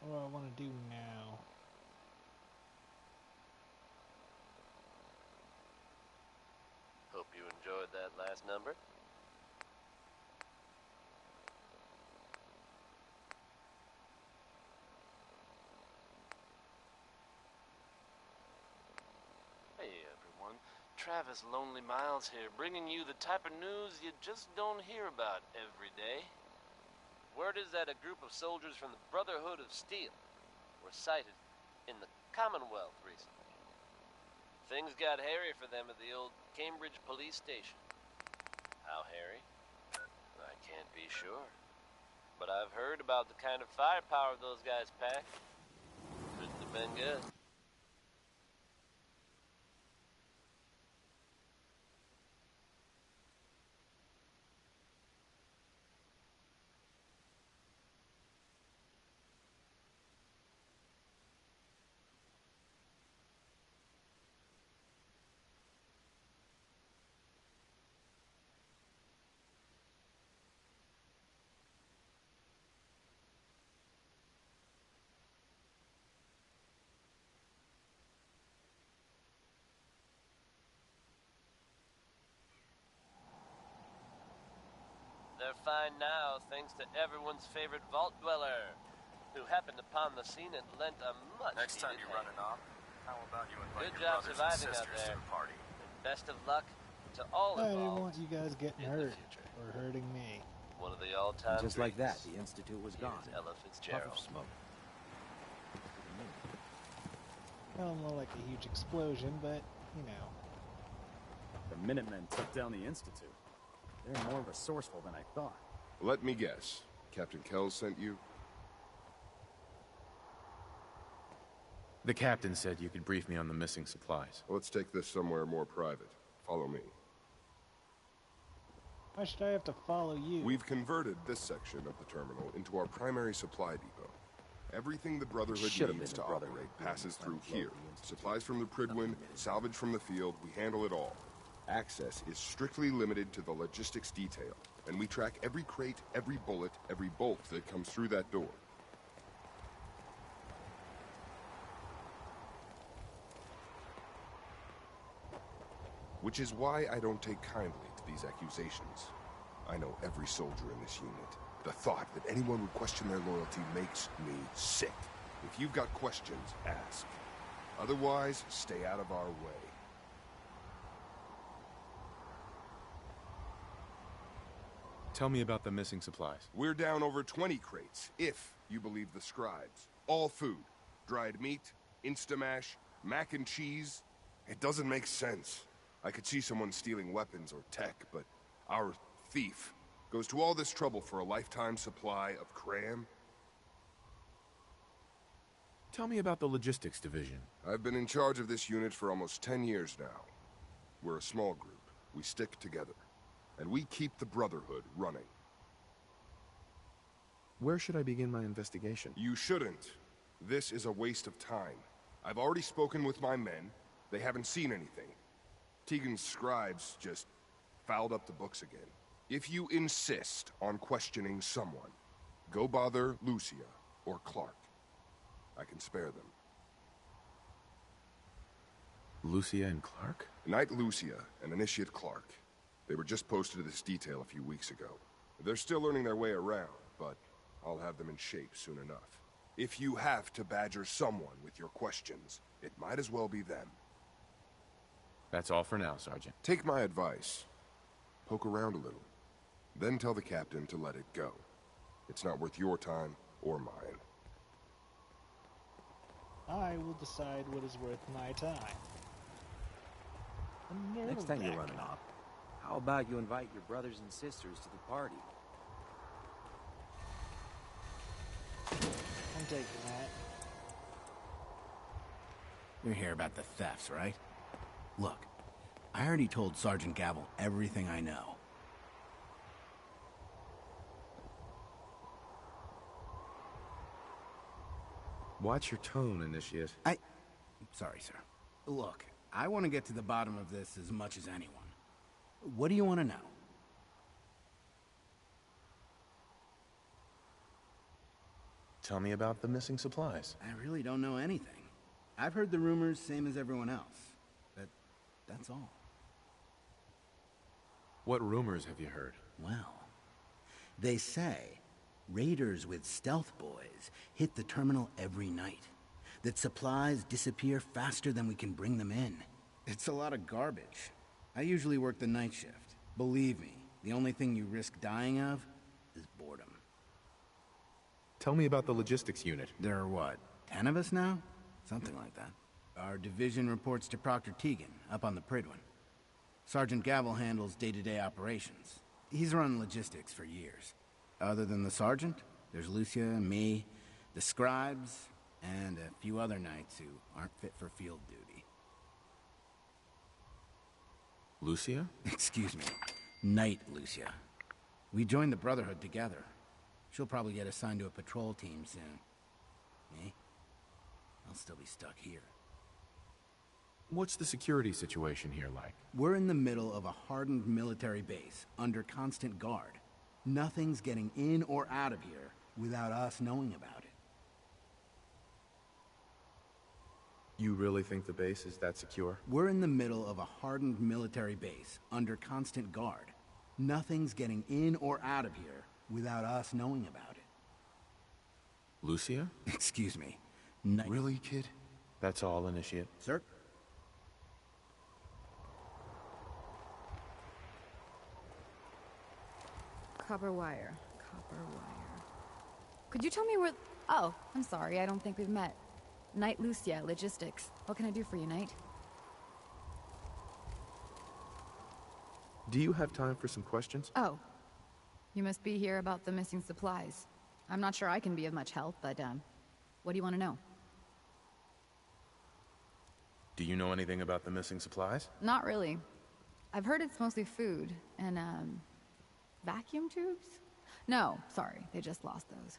What do I want to do now? Hope you enjoyed that last number. Travis Lonely Miles here, bringing you the type of news you just don't hear about every day. Word is that a group of soldiers from the Brotherhood of Steel were sighted in the Commonwealth recently. Things got hairy for them at the old Cambridge police station. How hairy? I can't be sure. But I've heard about the kind of firepower those guys pack. Couldn't have been good. They're fine now, thanks to everyone's favorite vault dweller, who happened upon the scene and lent a much Next time you're running off, how about you invite Good your job brothers and surviving out sisters there. to the party? And best of luck to all I didn't involved. want you guys getting hurt or hurting me. One of the all-time Just like that, dreams. the Institute was Here's gone. Ella Fitzgerald. Puff of smoke. Well, more like a huge explosion, but, you know. The Minutemen took down the Institute. They're more resourceful than I thought. Let me guess. Captain Kells sent you? The captain said you could brief me on the missing supplies. Let's take this somewhere more private. Follow me. Why should I have to follow you? We've converted this section of the terminal into our primary supply depot. Everything the Brotherhood needs to operate passes through here. Supplies from the Pridwin, salvage from the field, we handle it all. Access is strictly limited to the logistics detail, and we track every crate, every bullet, every bolt that comes through that door. Which is why I don't take kindly to these accusations. I know every soldier in this unit. The thought that anyone would question their loyalty makes me sick. If you've got questions, ask. Otherwise, stay out of our way. Tell me about the missing supplies. We're down over 20 crates, if you believe the scribes. All food. Dried meat, Instamash, mac and cheese. It doesn't make sense. I could see someone stealing weapons or tech, but our thief goes to all this trouble for a lifetime supply of cram? Tell me about the logistics division. I've been in charge of this unit for almost 10 years now. We're a small group. We stick together. And we keep the Brotherhood running. Where should I begin my investigation? You shouldn't. This is a waste of time. I've already spoken with my men. They haven't seen anything. Tegan's scribes just fouled up the books again. If you insist on questioning someone, go bother Lucia or Clark. I can spare them. Lucia and Clark? Knight Lucia and Initiate Clark. They were just posted to this detail a few weeks ago. They're still learning their way around, but I'll have them in shape soon enough. If you have to badger someone with your questions, it might as well be them. That's all for now, Sergeant. Take my advice. Poke around a little. Then tell the captain to let it go. It's not worth your time or mine. I will decide what is worth my time. Next time you're running off, how about you invite your brothers and sisters to the party? I'm taking that. You're here about the thefts, right? Look, I already told Sergeant Gavel everything I know. Watch your tone, Initiate. Sorry, sir. Look, I want to get to the bottom of this as much as anyone. What do you want to know? Tell me about the missing supplies. I really don't know anything. I've heard the rumors, same as everyone else. That's all. What rumors have you heard? Well, they say raiders with stealth boys hit the terminal every night. That supplies disappear faster than we can bring them in. It's a lot of garbage. I usually work the night shift. Believe me, the only thing you risk dying of is boredom. Tell me about the logistics unit. There are what, 10 of us now? Something like that. Our division reports to Proctor Teagan, up on the Pridwin. Sergeant Gavel handles day-to-day operations. He's run logistics for years. Other than the sergeant, there's Lucia, me, the scribes, and a few other knights who aren't fit for field duty. Lucia? Excuse me. Knight Lucia. We joined the Brotherhood together. She'll probably get assigned to a patrol team soon. Me? I'll still be stuck here. What's the security situation here like? We're in the middle of a hardened military base, under constant guard. Nothing's getting in or out of here without us knowing about it. You really think the base is that secure? We're in the middle of a hardened military base, under constant guard. Nothing's getting in or out of here without us knowing about it. Lucia? Excuse me. Really, kid? That's all, Initiate? Sir? Copper wire. Copper wire. Could you tell me where... Oh, I'm sorry, I don't think we've met. Knight Lucia, Logistics. What can I do for you, Knight? Do you have time for some questions? Oh. You must be here about the missing supplies. I'm not sure I can be of much help, but, what do you want to know? Do you know anything about the missing supplies? Not really. I've heard it's mostly food, and, vacuum tubes? No, sorry, they just lost those.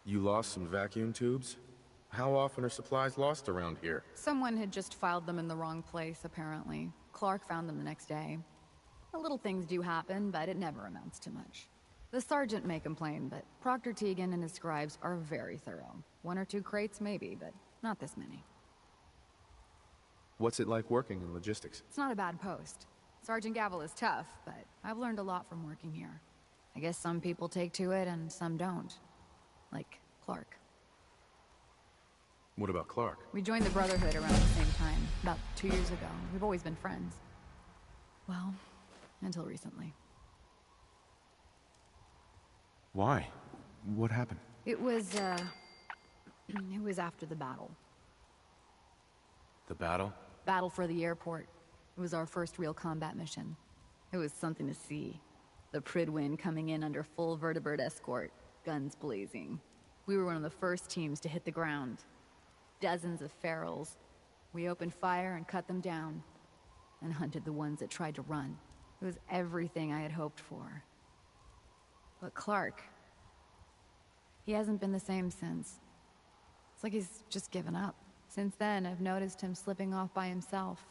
You lost some vacuum tubes? How often are supplies lost around here? Someone had just filed them in the wrong place, apparently. Clark found them the next day. The little things do happen, but it never amounts to much. The sergeant may complain, but Proctor Teagan and his scribes are very thorough. 1 or 2 crates, maybe, but not this many. What's it like working in logistics? It's not a bad post. Sergeant Gavel is tough, but I've learned a lot from working here. I guess some people take to it and some don't. Like Clark. What about Clark? We joined the Brotherhood around the same time, about 2 years ago. We've always been friends. Well, until recently. Why? What happened? It was after the battle. The battle? Battle for the airport. It was our first real combat mission. It was something to see. The Pridwin coming in under full vertebrate escort, guns blazing. We were one of the first teams to hit the ground. Dozens of ferals. We opened fire and cut them down, and hunted the ones that tried to run. It was everything I had hoped for. But Clark, he hasn't been the same since. It's like he's just given up. Since then, I've noticed him slipping off by himself,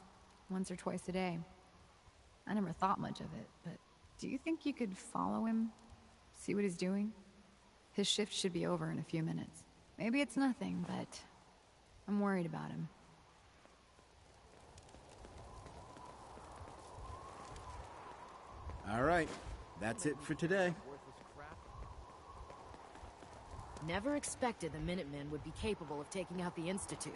once or twice a day. I never thought much of it, but do you think you could follow him? See what he's doing? His shift should be over in a few minutes. Maybe it's nothing, but I'm worried about him. All right, that's it for today. Never expected the Minutemen would be capable of taking out the Institute.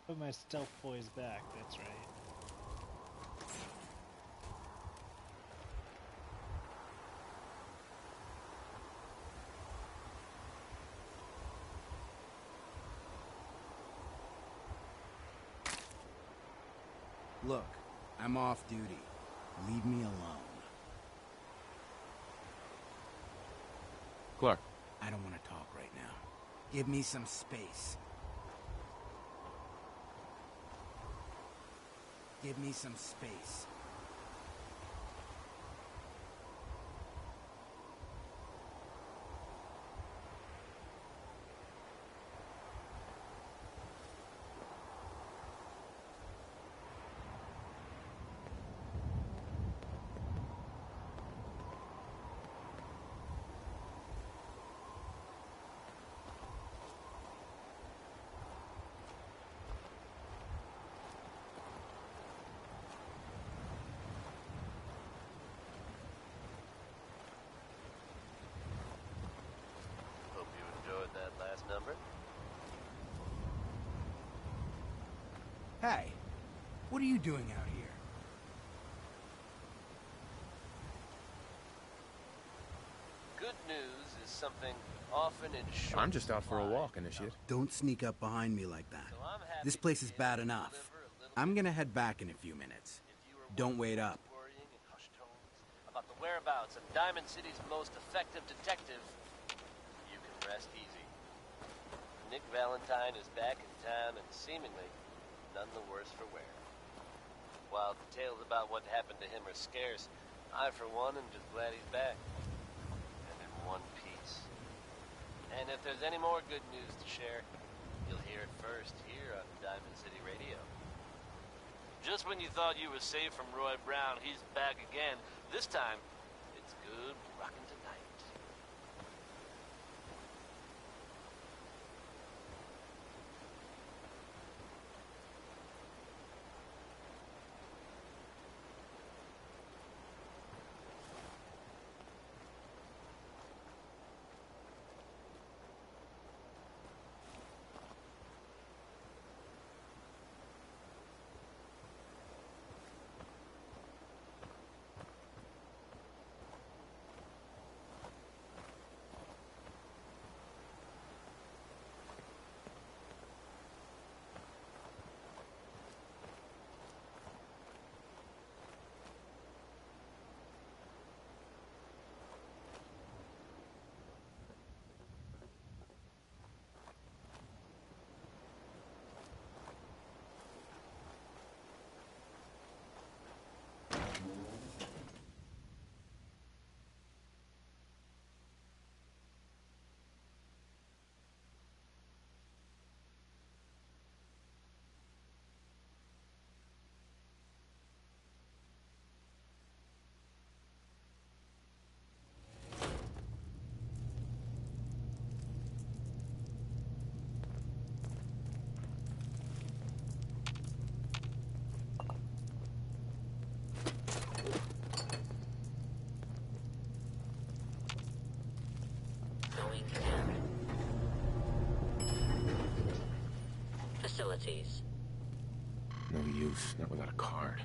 Put my stealth boys back, that's right. Look, I'm off duty. Leave me alone. Clark. I don't want to talk right now. Give me some space. Give me some space. Hey, what are you doing out here? Good news is something often in short I'm just out for a supply. walk, Initiate. Don't sneak up behind me like that. This place is bad enough. I'm gonna head back in a few minutes. Don't wait up. Worrying in hushed tones about the whereabouts of Diamond City's most effective detective, you can rest easy. Nick Valentine is back in town and seemingly none the worse for wear. While tales about what happened to him are scarce, I for one am just glad he's back. And in one piece. And if there's any more good news to share, you'll hear it first here on Diamond City Radio. Just when you thought you were safe from Roy Brown, he's back again. This time, it's good rockin' tonight. Facilities. No use, not without a card.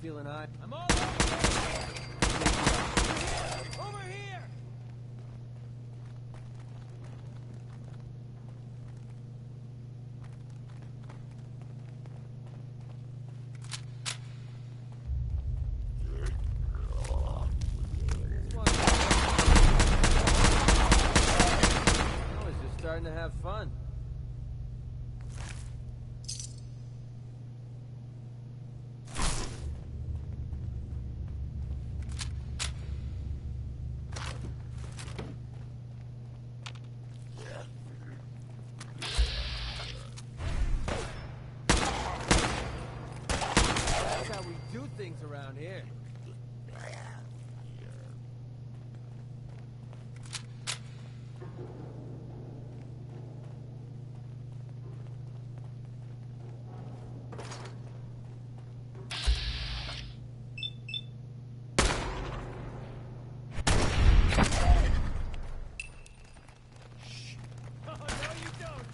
feeling high? I'm all over here! Over here! I was just starting to have fun. That's how we do things around here. Oh, no, you don't!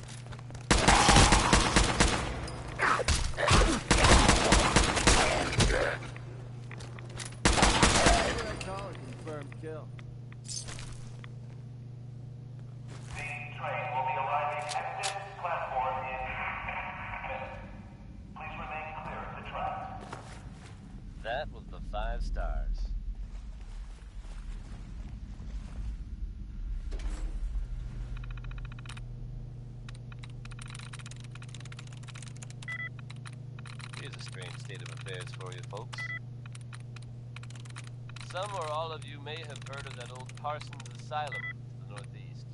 What would I call a confirmed kill? The train will be arriving at this platform in minutes. Please remain clear of the track. That was the 5 stars. Here's a strange state of affairs for you folks. Some or all of you may have heard of that old Parsons Asylum to the northeast.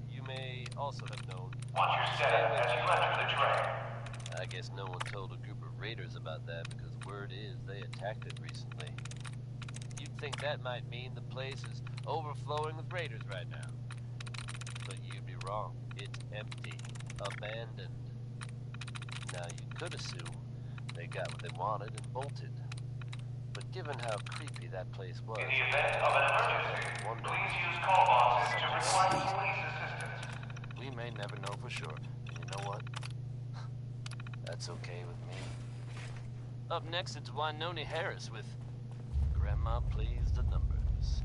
You may also have known. Watch your step as you enter the train. I guess no one told a group of raiders about that because word is they attacked it recently. You'd think that might mean the place is overflowing with raiders right now. But you'd be wrong. It's empty. Abandoned. Now you could assume they got what they wanted and bolted. But given how creepy that place was... In the event of an emergency, please use call boxes to request police assistance. We may never know for sure. And you know what? That's okay with me. Up next, it's Winona Harris with Grandma Plays the Numbers.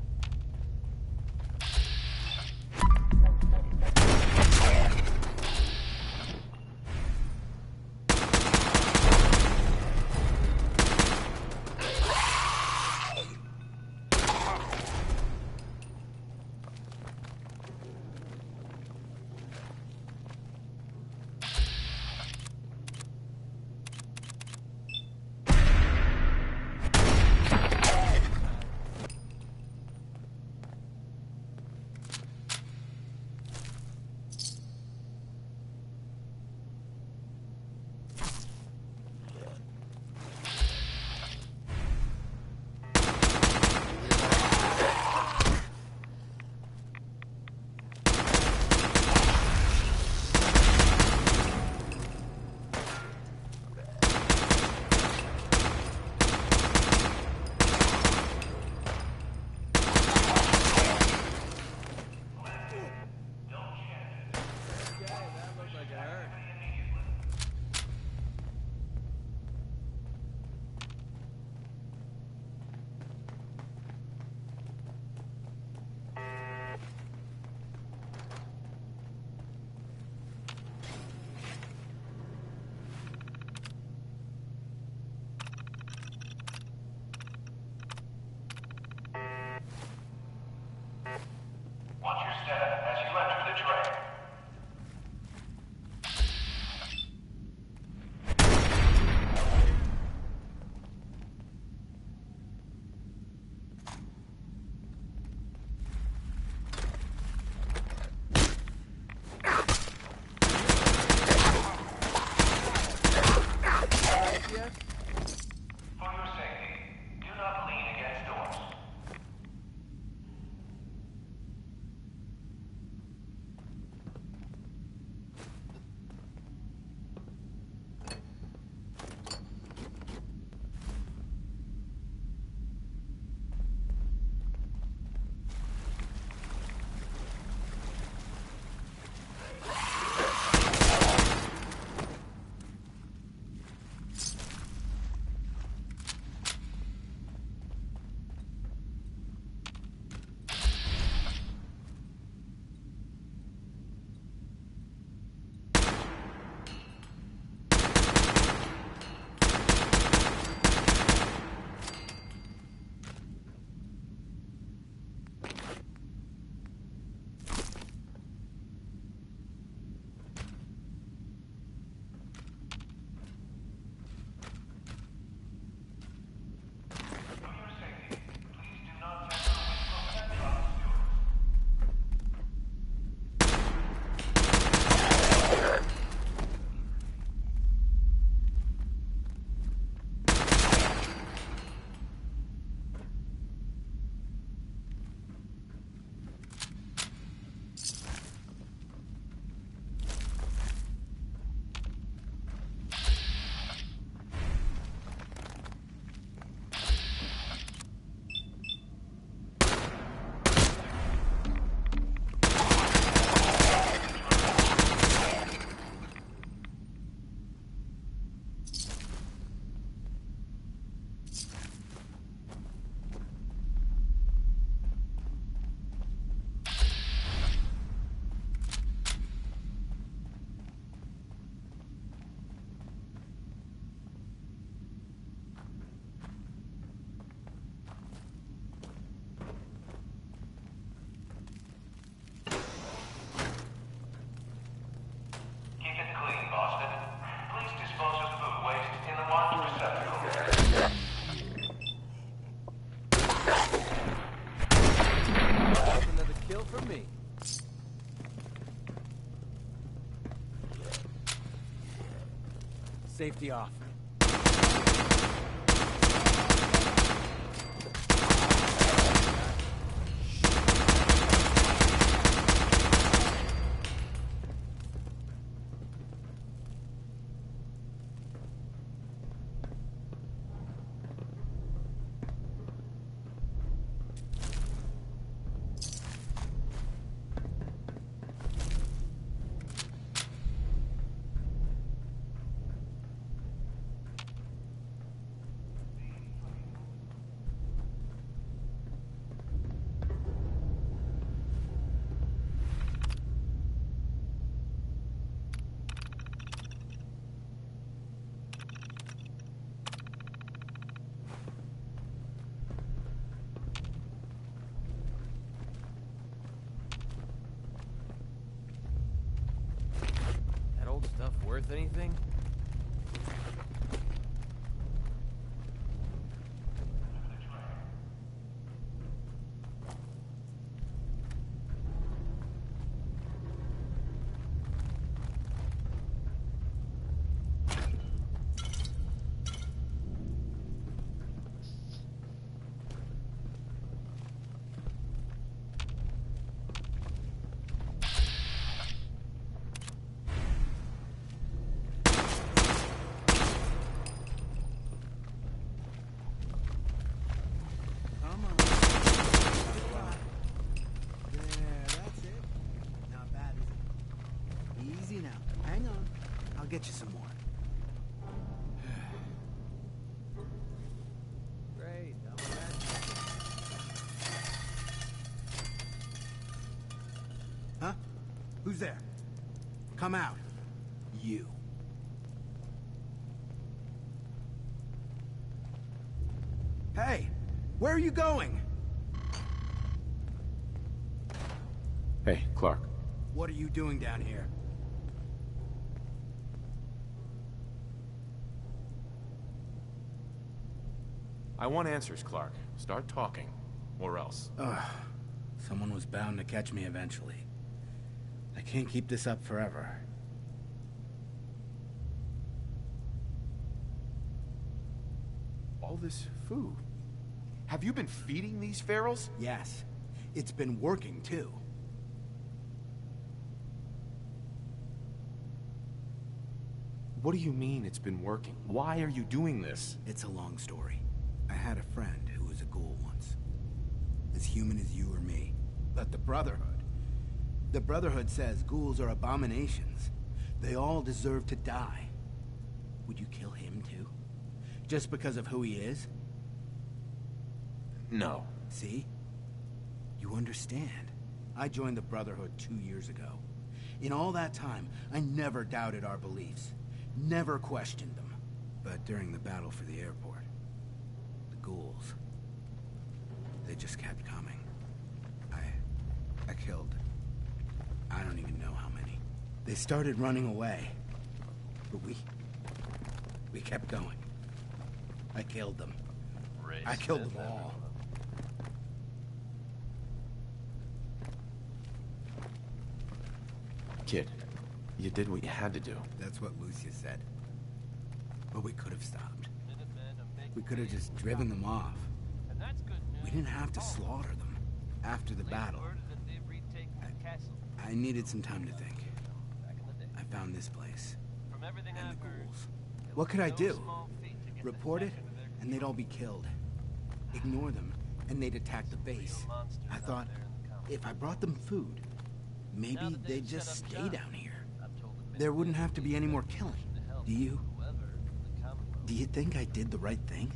Safety off. Stuff worth anything? I'll get you some more. Great. Huh? Who's there? Come out. You. Hey! Where are you going? Hey, Clark. What are you doing down here? I want answers, Clark. Start talking. Or else. Someone was bound to catch me eventually. I can't keep this up forever. All this food. Have you been feeding these ferals? Yes. It's been working, too. What do you mean it's been working? Why are you doing this? It's a long story. I had a friend who was a ghoul once. As human as you or me. But the Brotherhood. The Brotherhood says ghouls are abominations. They all deserve to die. Would you kill him too? Just because of who he is? No. See? You understand. I joined the Brotherhood 2 years ago. In all that time, I never doubted our beliefs. Never questioned them. But during the battle for the airport, ghouls. They just kept coming. I killed... I don't even know how many. They started running away. But we kept going. I killed them. I killed them all. Kid, you did what you had to do. That's what Lucia said. But we could have stopped. We could have just driven them off. We didn't have to slaughter them. After the battle, I needed some time to think. I found this place. And the ghouls. What could I do? Report it, and they'd all be killed. Ignore them, and they'd attack the base. I thought, if I brought them food, maybe they'd just stay down here. There wouldn't have to be any more killing. Do you? Do you think I did the right thing?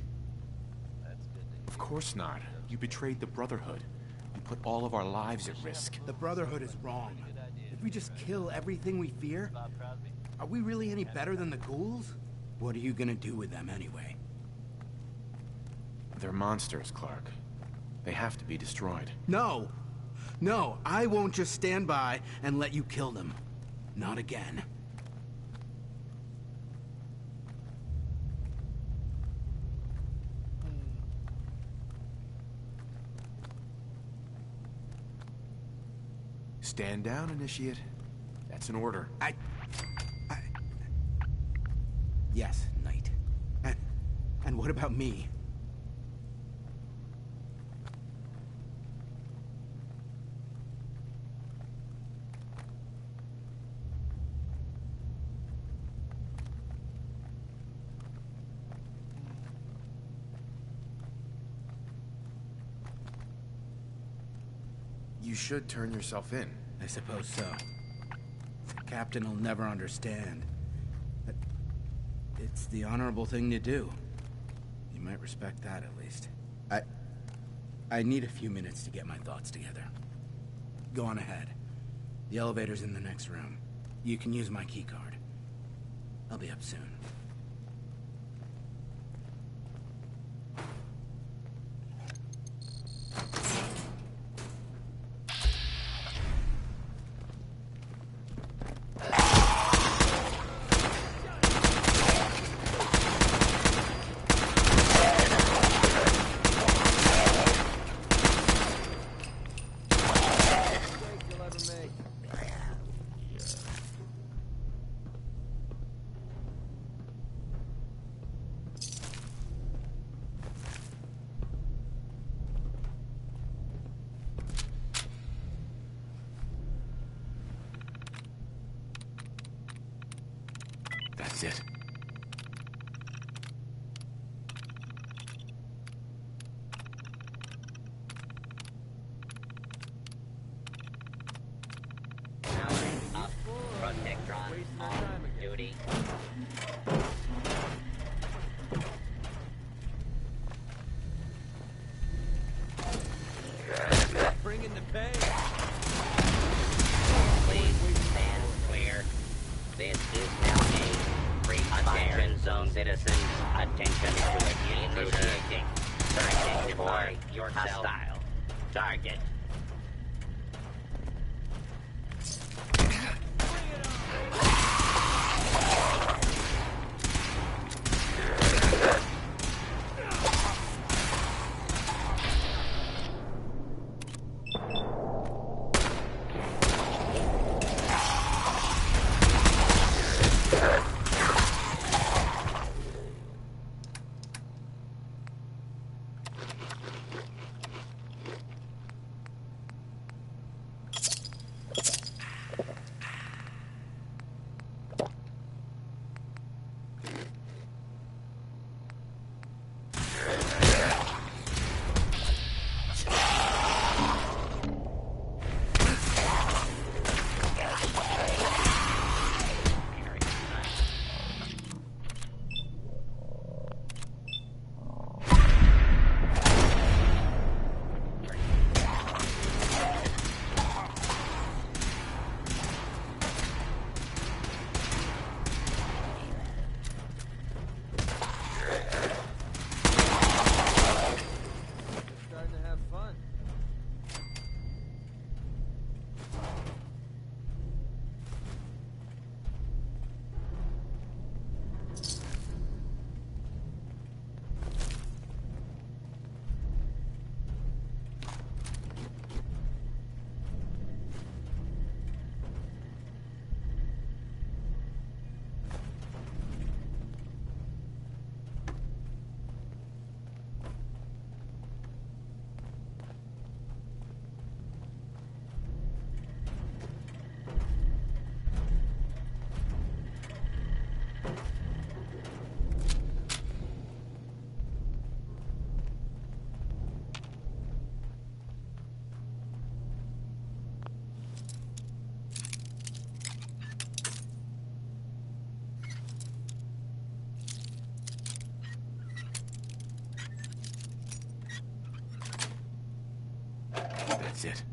Of course not. You betrayed the Brotherhood. You put all of our lives at risk. The Brotherhood is wrong. If we just kill everything we fear, are we really any better than the ghouls? What are you gonna do with them anyway? They're monsters, Clark. They have to be destroyed. No! No, I won't just stand by and let you kill them. Not again. Stand down, Initiate. That's an order. Yes, Knight. And what about me? You should turn yourself in. I suppose so. The captain will never understand. But it's the honorable thing to do. You might respect that, at least. I need a few minutes to get my thoughts together. Go on ahead. The elevator's in the next room. You can use my keycard. I'll be up soon. That's it. Protectron on duty. Bring in the pay. Please stand clear. This is now a free zone, citizens. Attention to it. Initiating. Identify yourself. Hostile. Target. That's it.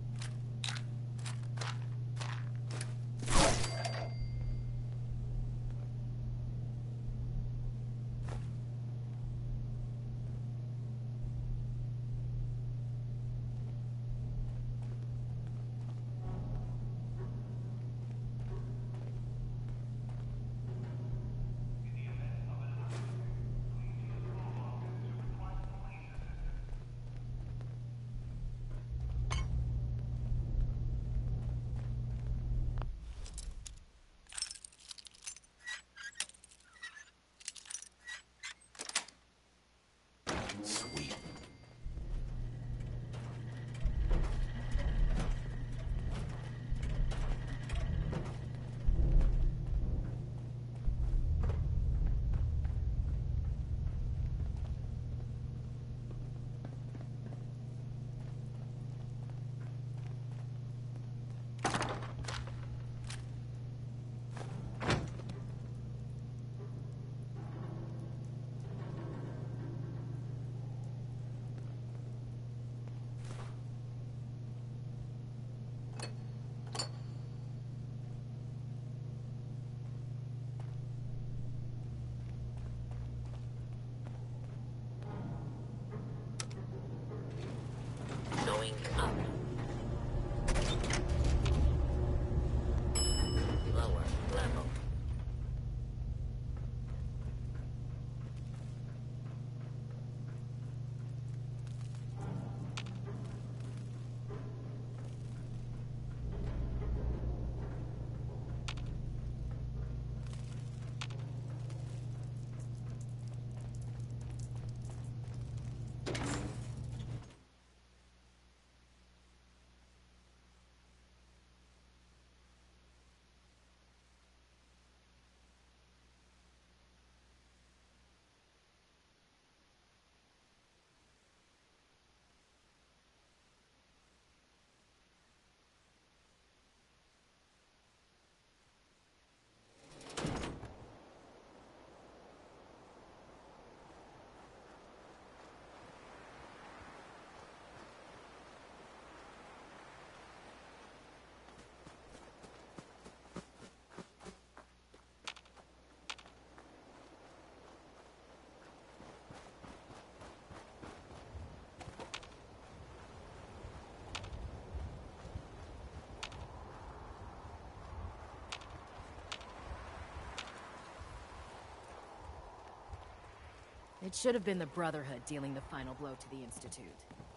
It should have been the Brotherhood dealing the final blow to the Institute,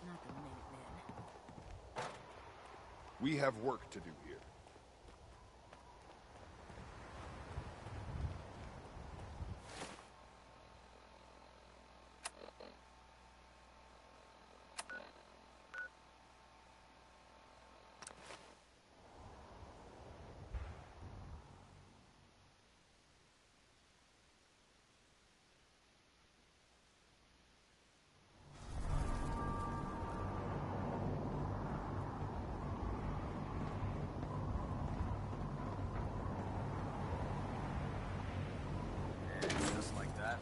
not the Minutemen. We have work to do here. Just like that.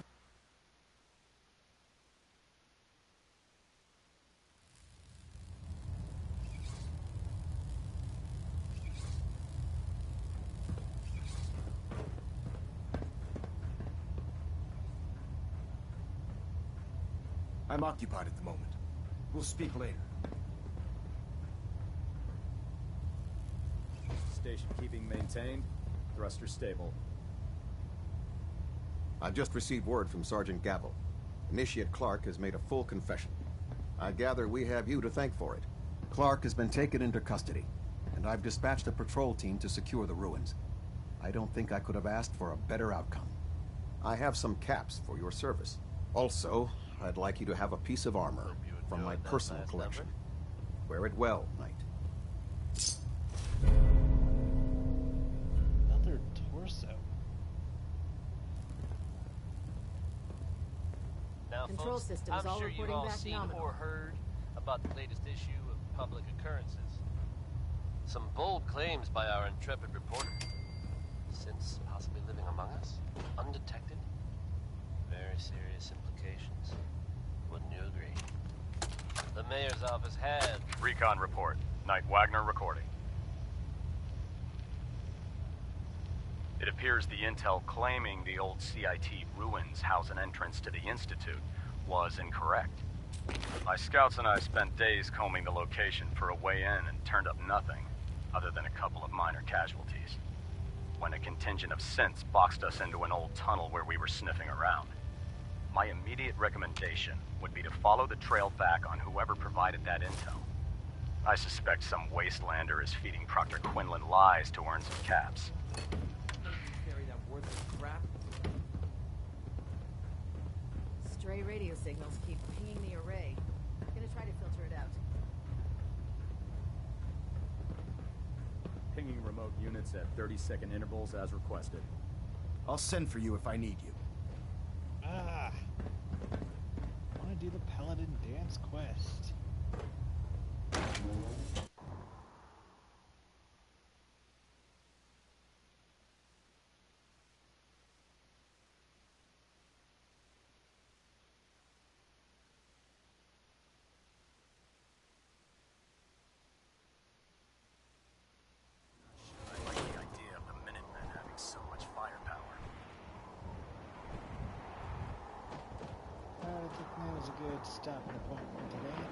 I'm occupied at the moment. We'll speak later. Station keeping maintained. Thruster stable. I've just received word from Sergeant Gavel. Initiate Clark has made a full confession. I gather we have you to thank for it. Clark has been taken into custody, and I've dispatched a patrol team to secure the ruins. I don't think I could have asked for a better outcome. I have some caps for your service. Also, I'd like you to have a piece of armor from my personal collection. Wear it well, Knight. Another torso. Now, Control folks, systems I'm all sure you've reporting all back seen nominal. or heard about the latest issue of Public Occurrences. Some bold claims by our intrepid reporter. Since possibly living among us, undetected. Very serious implications. Wouldn't you agree? The mayor's office had... Recon report. Knight Wagner recording. It appears the intel claiming the old CIT ruins house an entrance to the Institute was incorrect. My scouts and I spent days combing the location for a way in and turned up nothing, other than a couple of minor casualties. When a contingent of synths boxed us into an old tunnel where we were sniffing around. My immediate recommendation would be to follow the trail back on whoever provided that intel. I suspect some wastelander is feeding Proctor Quinlan lies to earn some caps. Carry that worthless crap. Stray radio signals keep pinging the array. I'm gonna try to filter it out. Pinging remote units at 30-second intervals as requested. I'll send for you if I need you. Ah. I want to do the Paladin dance quest. I like the idea of the Minutemen having so much firepower. I think that was a good stopping point for today.